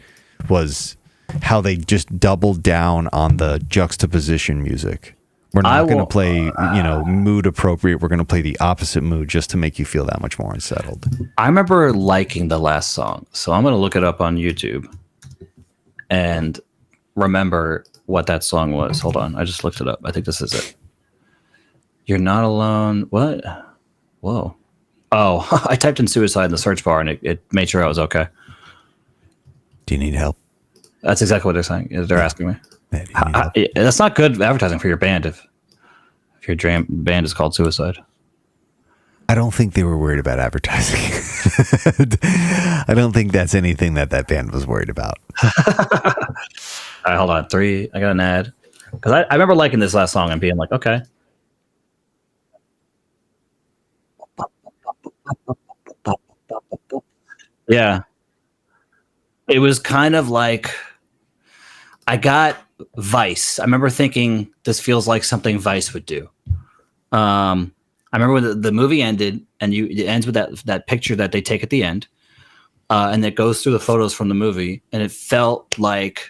was how they just doubled down on the juxtaposition music. We're not going to play, mood appropriate. We're going to play the opposite mood just to make you feel that much more unsettled. I remember liking the last song, so I'm going to look it up on YouTube. and remember what that song was. Hold on, I just looked it up. I think this is it. You're Not Alone. What? Whoa. Oh, I typed in suicide in the search bar and it made sure I was okay. Do you need help? That's exactly what they're saying. They're asking me. That's not good advertising for your band if your band is called Suicide. I don't think they were worried about advertising. I don't think that's anything that band was worried about. All right, hold on. 3. I got an ad. Because I remember liking this last song and being like, okay. Yeah. It was kind of like I got Vice. I remember thinking this feels like something Vice would do. I remember when the movie ended and it ends with that picture that they take at the end. And it goes through the photos from the movie, and it felt like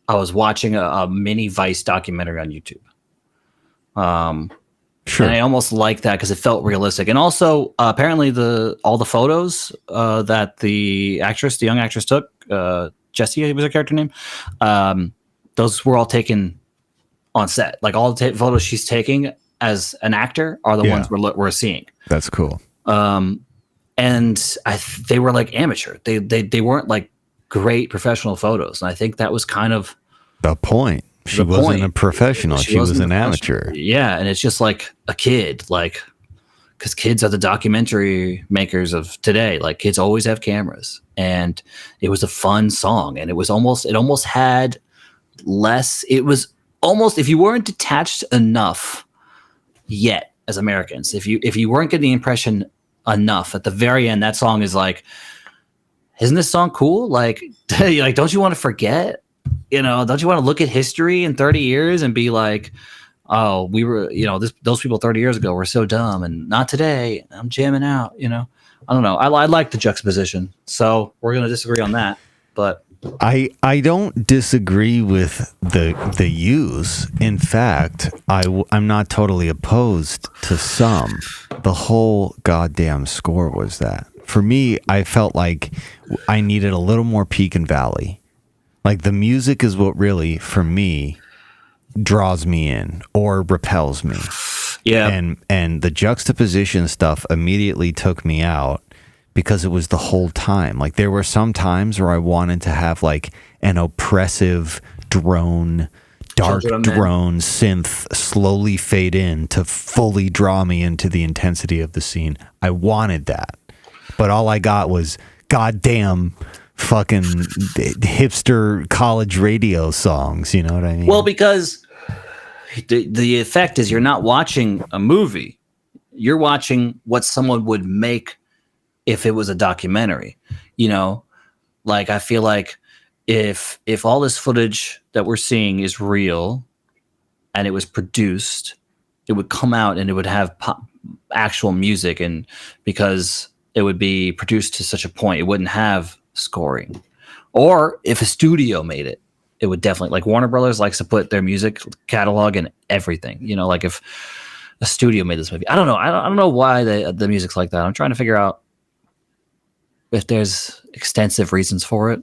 I was watching a mini Vice documentary on YouTube. Sure. And I almost liked that because it felt realistic. And also, apparently, all the photos that the young actress took, Jessie was her character name, those were all taken on set. Like all the photos she's taking as an actor are the ones we're seeing. That's cool. And they were like amateur. They weren't like great professional photos. And I think that was kind of the point. She wasn't a professional. She was an amateur. Yeah. And it's just like a kid, like, because kids are the documentary makers of today. Like kids always have cameras, and it was a fun song. And it almost had less. It was almost, if you weren't detached enough yet as Americans, if you weren't getting the impression enough at the very end, that song is like, isn't this song cool? Like, like, don't you want to forget? Don't you want to look at history in 30 years and be like, oh, we were, those people 30 years ago were so dumb, and not today. I'm jamming out, I don't know. I like the juxtaposition. So we're going to disagree on that. But I don't disagree with the use. In fact, I'm not totally opposed to some. The whole goddamn score was that. For me, I felt like I needed a little more peak and valley. Like the music is what really, for me, draws me in or repels me. Yeah. And the juxtaposition stuff immediately took me out because it was the whole time. Like there were some times where I wanted to have like an oppressive drone, dark drone synth slowly fade in to fully draw me into the intensity of the scene. I wanted that. But all I got was goddamn fucking hipster college radio songs, you know what I mean? Well, because the effect is you're not watching a movie. You're watching what someone would make if it was a documentary. Like I feel like if all this footage that we're seeing is real and it was produced, it would come out and it would have actual music, and because it would be produced to such a point, it wouldn't have scoring. Or if a studio made it, it would definitely, like Warner Brothers likes to put their music catalog in everything. Like if a studio made this movie, I don't know. I don't know why the music's like that. I'm trying to figure out if there's extensive reasons for it.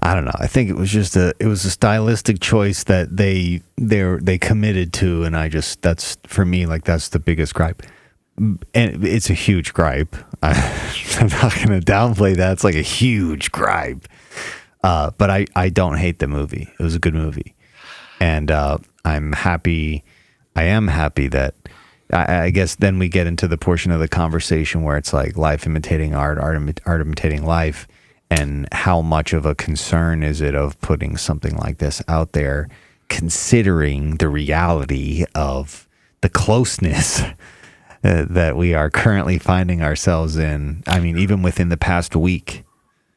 I don't know. I think it was just a stylistic choice that they committed to, and that's for me, like that's the biggest gripe. And it's a huge gripe. I'm not going to downplay that. It's like a huge gripe. But I don't hate the movie. It was a good movie. And I'm happy. I am happy that I guess then we get into the portion of the conversation where it's like life imitating art, art imitating life. And how much of a concern is it of putting something like this out there, considering the reality of the closeness that we are currently finding ourselves in. I mean, even within the past week.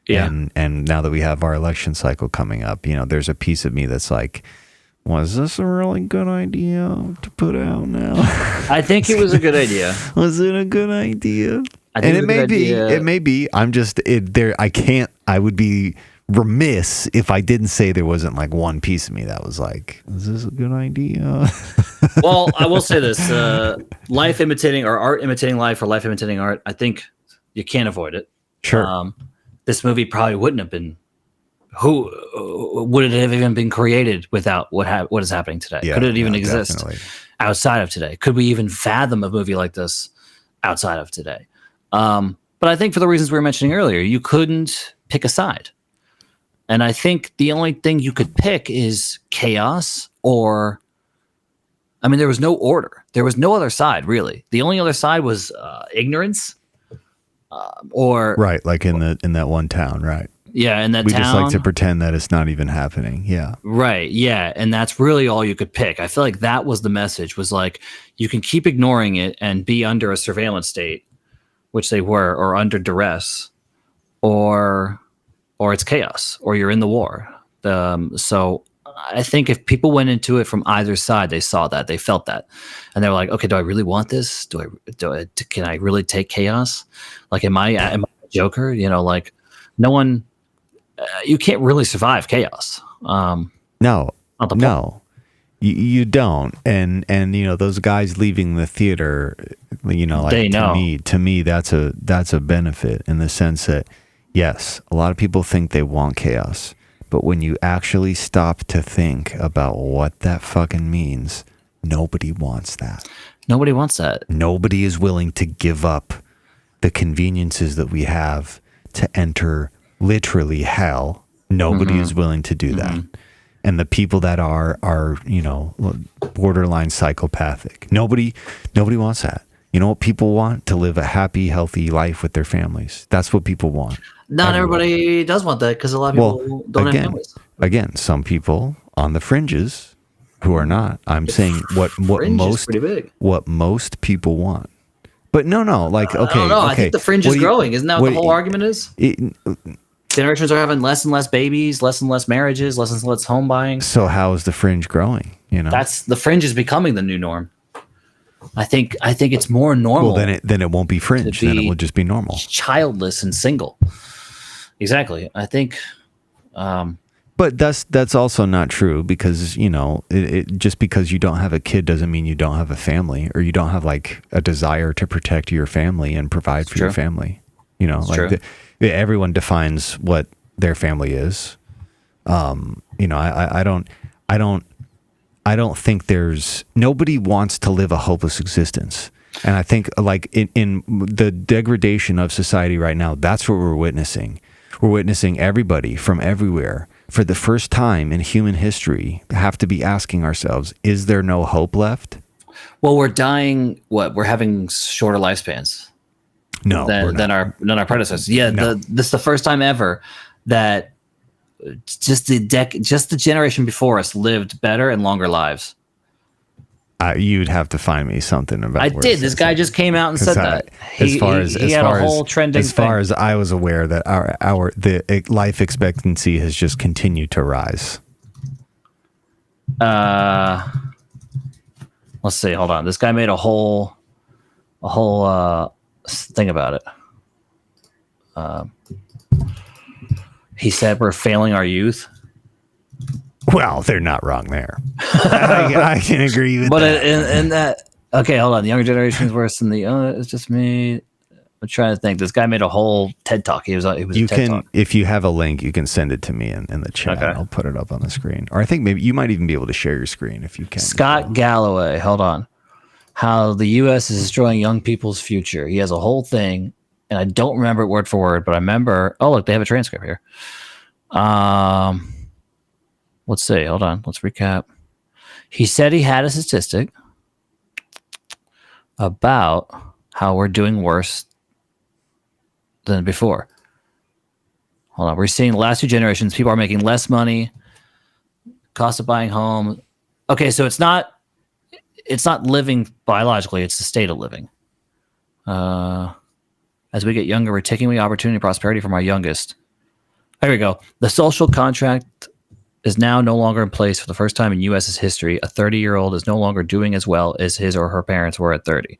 Yeah. And now that we have our election cycle coming up, there's a piece of me that's like, was this a really good idea to put out now? I think it was a good idea. Was it a good idea? And it may be. I'm just there. I would be remiss if I didn't say there wasn't like one piece of me that was like, is this a good idea? Well, I will say this, life imitating or art imitating life or life imitating art, I think you can't avoid it. Sure. this movie probably wouldn't have been. Who would it have even been created without what is happening today? Yeah, Could it even exist definitely. outside of today? Could we even fathom a movie like this outside of today? But I think for the reasons we were mentioning earlier, you couldn't pick a side. And I think the only thing you could pick is chaos or, I mean, there was no order. There was no other side, really. The only other side was ignorance or... Right, like in that one town, right. Yeah, in that we town. just like to pretend that it's not even happening. Yeah. Right. Yeah. And that's really all you could pick. I feel like that was the message, was like, you can keep ignoring it and be under a surveillance state, which they were, or under duress, or it's chaos, or you're in the war. So I think if people went into it from either side, they saw that, they felt that, and they were like, okay, do I really want this? Can I really take chaos? Like, am I a Joker? You know, like, no one. You can't really survive chaos. No, you don't. And you know, those guys leaving the theater, you know, like, to me, that's a benefit in the sense that, yes, a lot of people think they want chaos, but when you actually stop to think about what that fucking means, nobody wants that. Nobody wants that. Nobody is willing to give up the conveniences that we have to enter literally hell. Nobody is willing to do that. And the people that are, you know, borderline psychopathic. Nobody wants that. You know what people want? To live a happy, healthy life with their families. That's what people want. Not everybody does want that, because a lot of people don't have families. Again, some people on the fringes who are not. I'm saying what most people want. But no, like, okay. I don't know. I think the fringe is growing. Isn't that what the whole argument is? Generations are having less and less babies, less and less marriages, less and less home buying. So how is the fringe growing? You know, the fringe is becoming the new norm. I think it's more normal. Well, then it won't be fringe. Then it will just be normal. Childless and single. Exactly. I think. But that's also not true, because, you know, it just because you don't have a kid doesn't mean you don't have a family, or you don't have like a desire to protect your family and provide for your family. You know, like everyone defines what their family is. You know, I don't think nobody wants to live a hopeless existence. And I think, like, in the degradation of society right now, that's what we're witnessing. We're witnessing everybody from everywhere, for the first time in human history, have to be asking ourselves, is there no hope left? Well, we're dying. We're having shorter lifespans. No, than our predecessors. Yeah, No. This is the first time ever that just the generation before us lived better and longer lives. You'd have to find me something about. I did. This guy just came out and said that. As far as I was aware, that the life expectancy has just continued to rise. Let's see. Hold on. This guy made a whole thing about it. He said we're failing our youth. Well, they're not wrong there. I can agree with that. But in that, okay, hold on. The younger generation is worse than it's just me. I'm trying to think. This guy made a whole TED talk. It was a TED talk. If you have a link, you can send it to me in the chat. Okay. I'll put it up on the screen. Or I think maybe you might even be able to share your screen if you can. Scott Galloway, hold on. How the U.S. is destroying young people's future. He has a whole thing, and I don't remember it word for word, but I remember. Oh, look, they have a transcript here. Let's see. Hold on. Let's recap. He said he had a statistic about how we're doing worse than before. Hold on. We're seeing the last two generations, people are making less money, cost of buying home. Okay, so it's not living biologically, it's the state of living. As we get younger, we're taking away opportunity and prosperity from our youngest. There we go. The social contract is now no longer in place for the first time in U.S.'s history. A 30-year-old is no longer doing as well as his or her parents were at 30.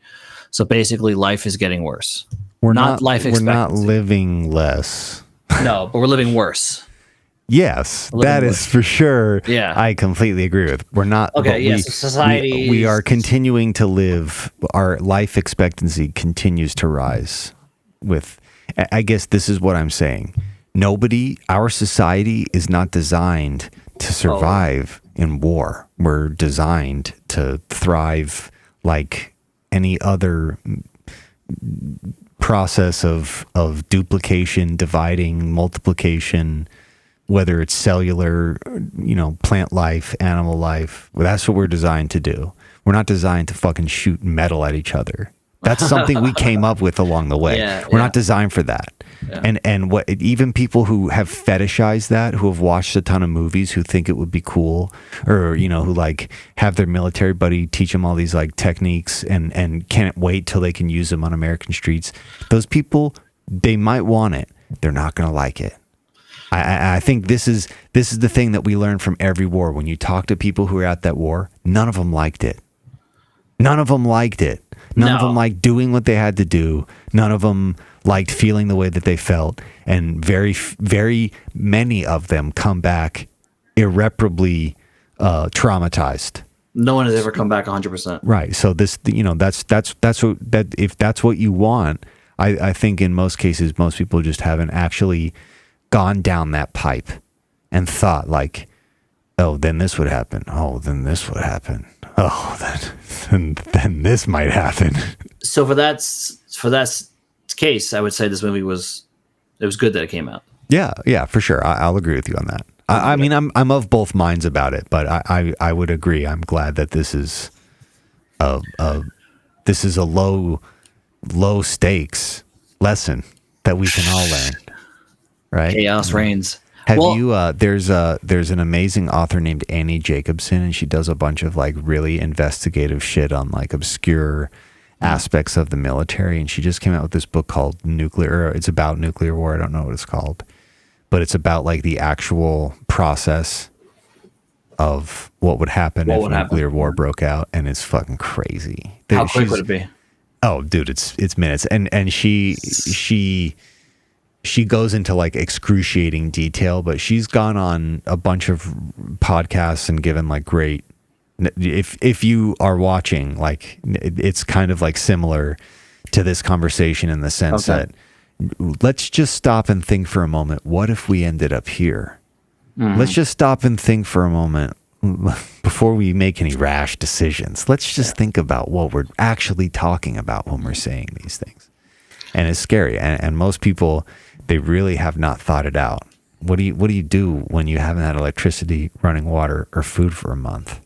So basically, life is getting worse. We're not living less. No, but we're living worse. Yes, that is for sure. Yeah, I completely agree with. We're not. Okay, yes, society. We are continuing to live. Our life expectancy continues to rise. I guess this is what I'm saying. Our society is not designed to survive in war. We're designed to thrive like any other process of duplication, dividing, multiplication, whether it's cellular, plant life, animal life. That's what we're designed to do. We're not designed to fucking shoot metal at each other. That's something we came up with along the way. We're not designed for that. Yeah. And what even people who have fetishized that, who have watched a ton of movies, who think it would be cool, or who like have their military buddy teach them all these like techniques and can't wait till they can use them on American streets. Those people, they might want it. They're not going to like it. I think this is the thing that we learn from every war. When you talk to people who are at that war, none of them liked it. None of them liked it. None of them liked doing what they had to do. None of them liked feeling the way that they felt. And very, very many of them come back irreparably traumatized. No one has ever come back 100%. Right. So this, if that's what you want, I think in most cases, most people just haven't actually gone down that pipe and thought like, oh, then this would happen. Oh, then this would happen. Oh, then this might happen. So for that case, I would say this movie it was good that it came out. Yeah, for sure. I'll agree with you on that. I mean, I'm of both minds about it, but I would agree. I'm glad that this is a low stakes lesson that we can all learn. Right? Chaos reigns. There's an amazing author named Annie Jacobson, and she does a bunch of like really investigative shit on like obscure aspects of the military. And she just came out with this book called it's about nuclear war. I don't know what it's called, but it's about like the actual process of what would happen if nuclear war broke out. And it's fucking crazy. How quick would it be? Oh, dude, it's minutes. And she goes into like excruciating detail, but she's gone on a bunch of podcasts and given like great, if you are watching, like it's kind of like similar to this conversation in the sense that let's just stop and think for a moment. What if we ended up here? Mm-hmm. Let's just stop and think for a moment before we make any rash decisions. Let's just think about what we're actually talking about when we're saying these things. And it's scary. And most people, they really have not thought it out. What do you do when you haven't had electricity, running water, or food for a month?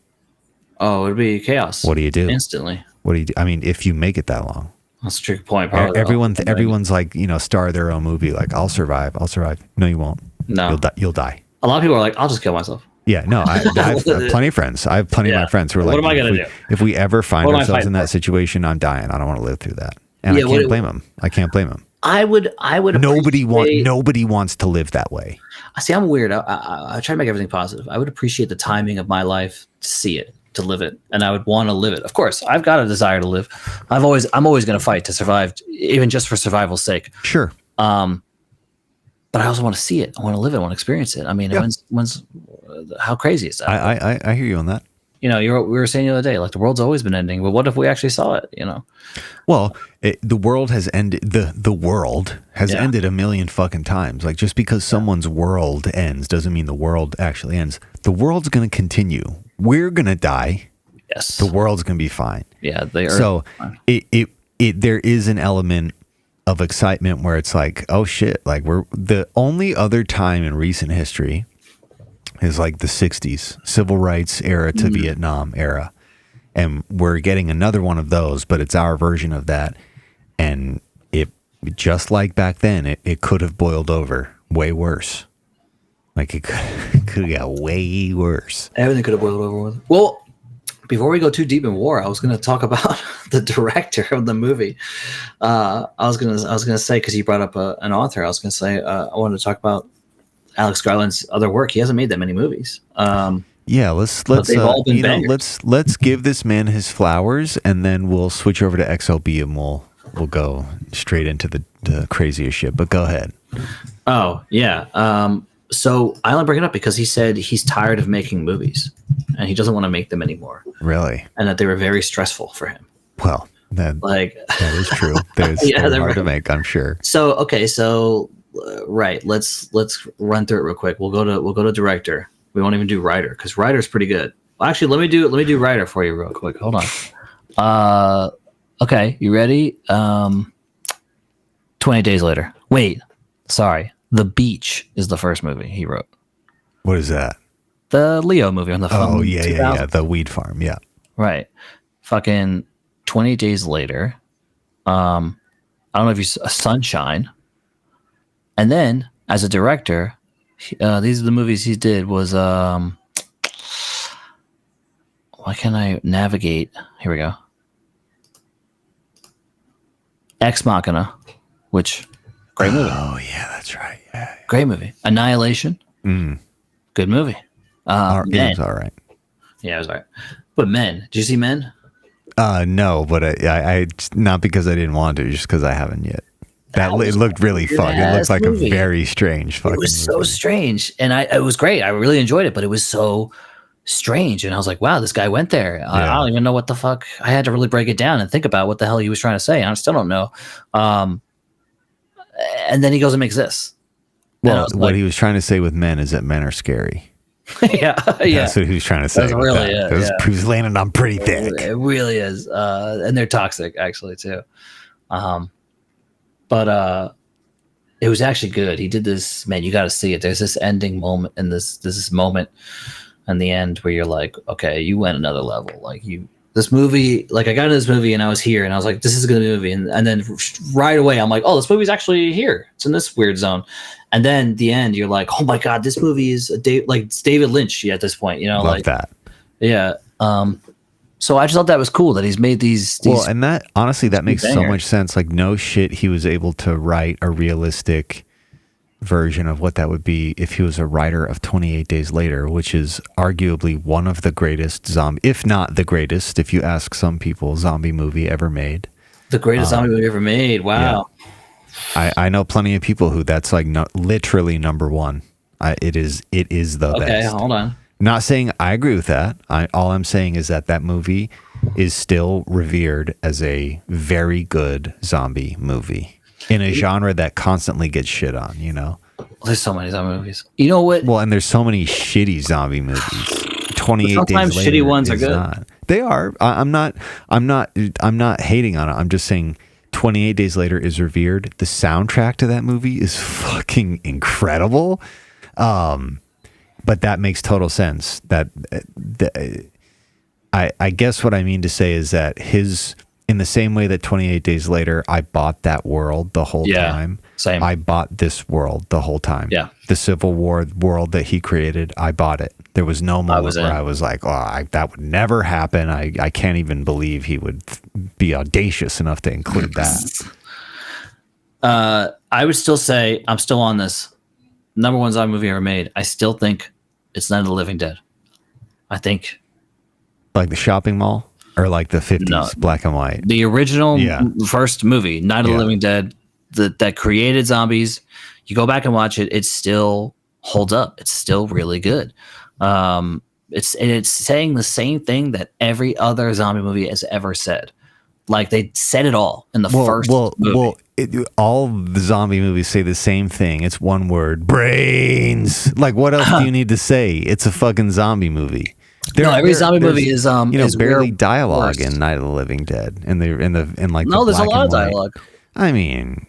Oh, it'd be chaos. What do you do? Instantly. What do you do? I mean, if you make it that long. That's a tricky point. Probably everyone's like, star their own movie. Like, I'll survive. No, you won't. No. You'll die. A lot of people are like, I'll just kill myself. Yeah, no, I have plenty of friends. I have plenty of my friends who are like, what am I going to do? If we ever find ourselves in that situation, I'm dying. I don't want to live through that. And I can't blame them. I would. Nobody wants to live that way. See, I'm weird. I try to make everything positive. I would appreciate the timing of my life to see it, to live it, and I would want to live it. Of course, I've got a desire to live. I'm always going to fight to survive, even just for survival's sake. Sure. But I also want to see it. I want to live it. I want to experience it. I mean, how crazy is that? I hear you on that. We were saying the other day, like the world's always been ending, but what if we actually saw it? Well, the world has ended. The world has ended a million fucking times. Like just because someone's world ends doesn't mean the world actually ends. The world's going to continue. We're going to die. Yes. The world's going to be fine. Yeah. So there is an element of excitement where it's like, oh shit, like we're the only other time in recent history is like the 60s, civil rights era to Vietnam era. And we're getting another one of those, but it's our version of that. And it, just like back then, it could have boiled over way worse. Like it could have got way worse. Everything could have boiled over. Well, before we go too deep in war, I was going to talk about the director of the movie. I was going to say, because you brought up an author, I was going to say I wanted to talk about Alex Garland's other work. He hasn't made that many movies. Let's give this man his flowers, and then we'll switch over to XLB and we'll go straight into the craziest shit. But go ahead. Oh yeah. So I only bring it up because he said he's tired of making movies and he doesn't want to make them anymore. Really? And that they were very stressful for him. Well, that is true. They're hard to make, I'm sure. So right. Let's run through it real quick. We'll go to director. We won't even do writer because writer's pretty good. Well, actually, let me do writer for you real quick. Hold on. Okay, you ready? 20 Days Later. Wait, sorry. The Beach is the first movie he wrote. What is that? The Leo movie on the phone. Oh, yeah. The weed farm, yeah. Right. Fucking 20 Days Later. I don't know if you saw Sunshine. And then, as a director, these are the movies he did was... why can't I navigate? Here we go. Ex Machina, which... Great movie. Oh, yeah, that's right. Yeah. Great movie. Annihilation. Good movie. It was all right. Yeah, it was all right. But Men. Did you see Men? No, but I not because I didn't want to, just because I haven't yet. It looked really fun. It looked like movie. A very strange fucking movie. It was so strange. And it was great. I really enjoyed it, but it was so strange. And I was like, wow, this guy went there. Yeah. I don't even know what the fuck. I had to really break it down and think about what the hell he was trying to say. And I still don't know. And then he goes and makes this. Well, what he was trying to say with Men is that men are scary. Yeah. That's what he was trying to say. That's really it. He was landing on pretty thick. It really is. And they're toxic, actually, too. But it was actually good. He did this, man, you got to see it. There's this ending moment and this moment in the end where you're like, okay, you went another level. Like this movie, like I got into this movie and I was here and I was like, this is a good movie. And then right away, I'm like, oh, this movie's actually here. It's in this weird zone. And then the end, you're like, oh my God, this movie is it's David Lynch at this point, Love like that. Yeah. So I just thought that was cool that he's made these well, and that honestly, that makes so much sense. Like no shit, he was able to write a realistic version of what that would be if he was a writer of 28 Days Later, which is arguably one of the greatest zombie, if not the greatest, if you ask some people, zombie movie ever made. The greatest zombie movie ever made. Wow. Yeah. I know plenty of people who that's like literally number one. It is the best. Okay, hold on. Not saying I agree with that. All I'm saying is that movie is still revered as a very good zombie movie in a genre that constantly gets shit on, There's so many zombie movies. You know what? Well, and there's so many shitty zombie movies. 28 Days Later. Sometimes shitty ones are good. They are. I'm not hating on it. I'm just saying 28 Days Later is revered. The soundtrack to that movie is fucking incredible. But that makes total sense. I guess what I mean to say is that in the same way that 28 Days Later, I bought that world the whole time. Same. I bought this world the whole time. Yeah. The Civil War world that he created, I bought it. There was no moment where I was like, that would never happen. I can't even believe he would be audacious enough to include that. I would still say, I'm still on this. Number one zombie movie ever made. I still think it's Night of the Living Dead. I think. Like the shopping mall? Or like the 50s, black and white? The original first movie, Night of the Living Dead, that created zombies. You go back and watch it, it still holds up. It's still really good. It's saying the same thing that every other zombie movie has ever said. Like they said it all in the first movie. All the zombie movies say the same thing. It's one word: brains. Like what else do you need to say? It's a fucking zombie movie. Every zombie movie is is barely dialogue in Night of the Living Dead. There's a lot of dialogue. I mean,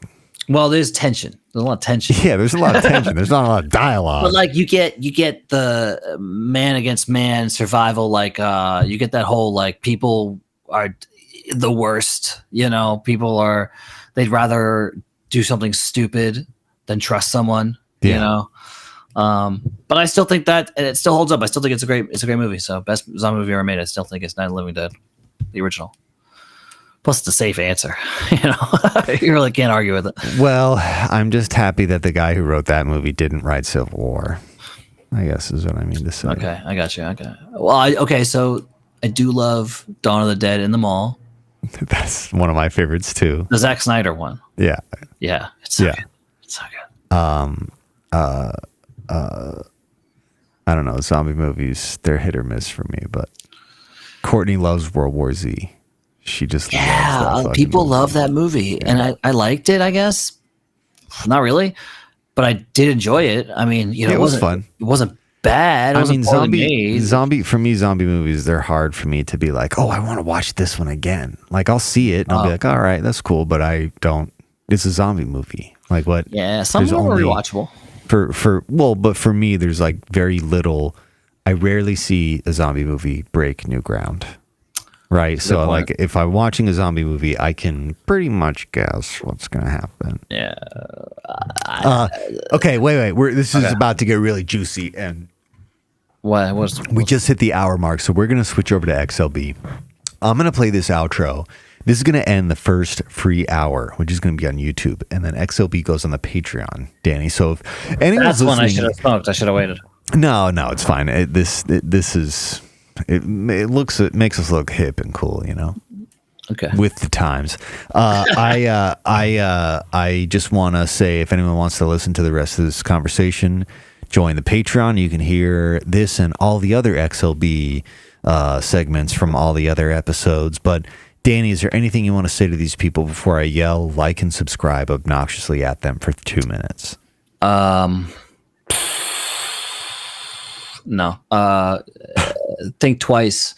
well, there's tension. There's a lot of tension. Yeah, there's a lot of tension. There's not a lot of dialogue. But like you get the man against man survival. Like you get that whole like people are the worst. They'd rather do something stupid than trust someone. But I still think that it still holds up. I still think it's a great movie. So best zombie movie ever made. I still think it's Night of the Living Dead, the original. Plus, it's a safe answer. You really can't argue with it. Well, I'm just happy that the guy who wrote that movie didn't write Civil War, I guess is what I mean to say. Okay, I got you. Okay. Well, so I do love Dawn of the Dead in the Mall. That's one of my favorites too. The Zack Snyder one. Yeah. Yeah. It's so good. It's so good. I don't know. Zombie movies, they're hit or miss for me, but Courtney loves World War Z. She just loves that people movie. Love that movie, and I liked it. I guess not really. but I did enjoy it. I mean, it was fun. It wasn't bad. Zombie movies, they're hard for me to be like, oh, I want to watch this one again. Like, I'll see it and I'll be like, all right, that's cool, but I don't. It's a zombie movie. Like, what? Yeah, some of them are rewatchable. But for me, there's like very little. I rarely see a zombie movie break new ground. Right. So like if I'm watching a zombie movie, I can pretty much guess what's going to happen. Yeah. Okay. Wait. This is about to get really juicy. And we just hit the hour mark. So we're going to switch over to XLB. I'm going to play this outro. This is going to end the first free hour, which is going to be on YouTube. And then XLB goes on the Patreon, Danny. So if anyone's listening. That's one I should have smoked. I should have waited. No, it's fine. This is. It makes us look hip and cool, Okay. With the times. I just want to say, if anyone wants to listen to the rest of this conversation, join the Patreon. You can hear this and all the other XLB segments from all the other episodes. But Danny, is there anything you want to say to these people before I yell like and subscribe obnoxiously at them for 2 minutes? No. Think twice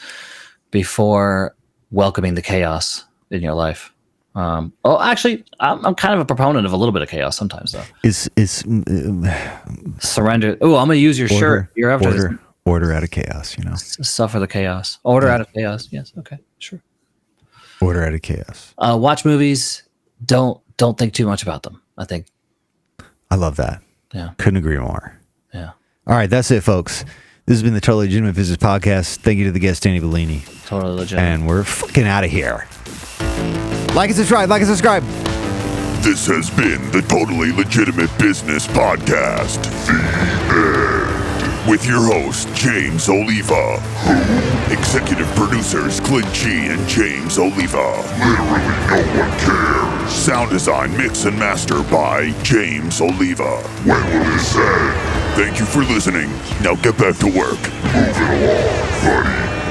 before welcoming the chaos in your life. Actually, I'm kind of a proponent of a little bit of chaos sometimes, though. Surrender. Oh, I'm gonna use your shirt. You're after order out of chaos. Suffer the chaos. Order out of chaos. Yes. Okay. Sure. Order out of chaos. Watch movies. Don't think too much about them. I think. I love that. Yeah. Couldn't agree more. Yeah. All right, that's it, folks. This has been the Totally Legitimate Business Podcast. Thank you to the guest, Danny Bellini. Totally legitimate. And we're fucking out of here. Like and subscribe. This has been the Totally Legitimate Business Podcast. The end. With your host, James Oliva. Executive producers, Clint G and James Oliva. Literally no one cares. Sound design, mix, and master by James Oliva. When will this end? Thank you for listening. Now get back to work. Move it along, buddy.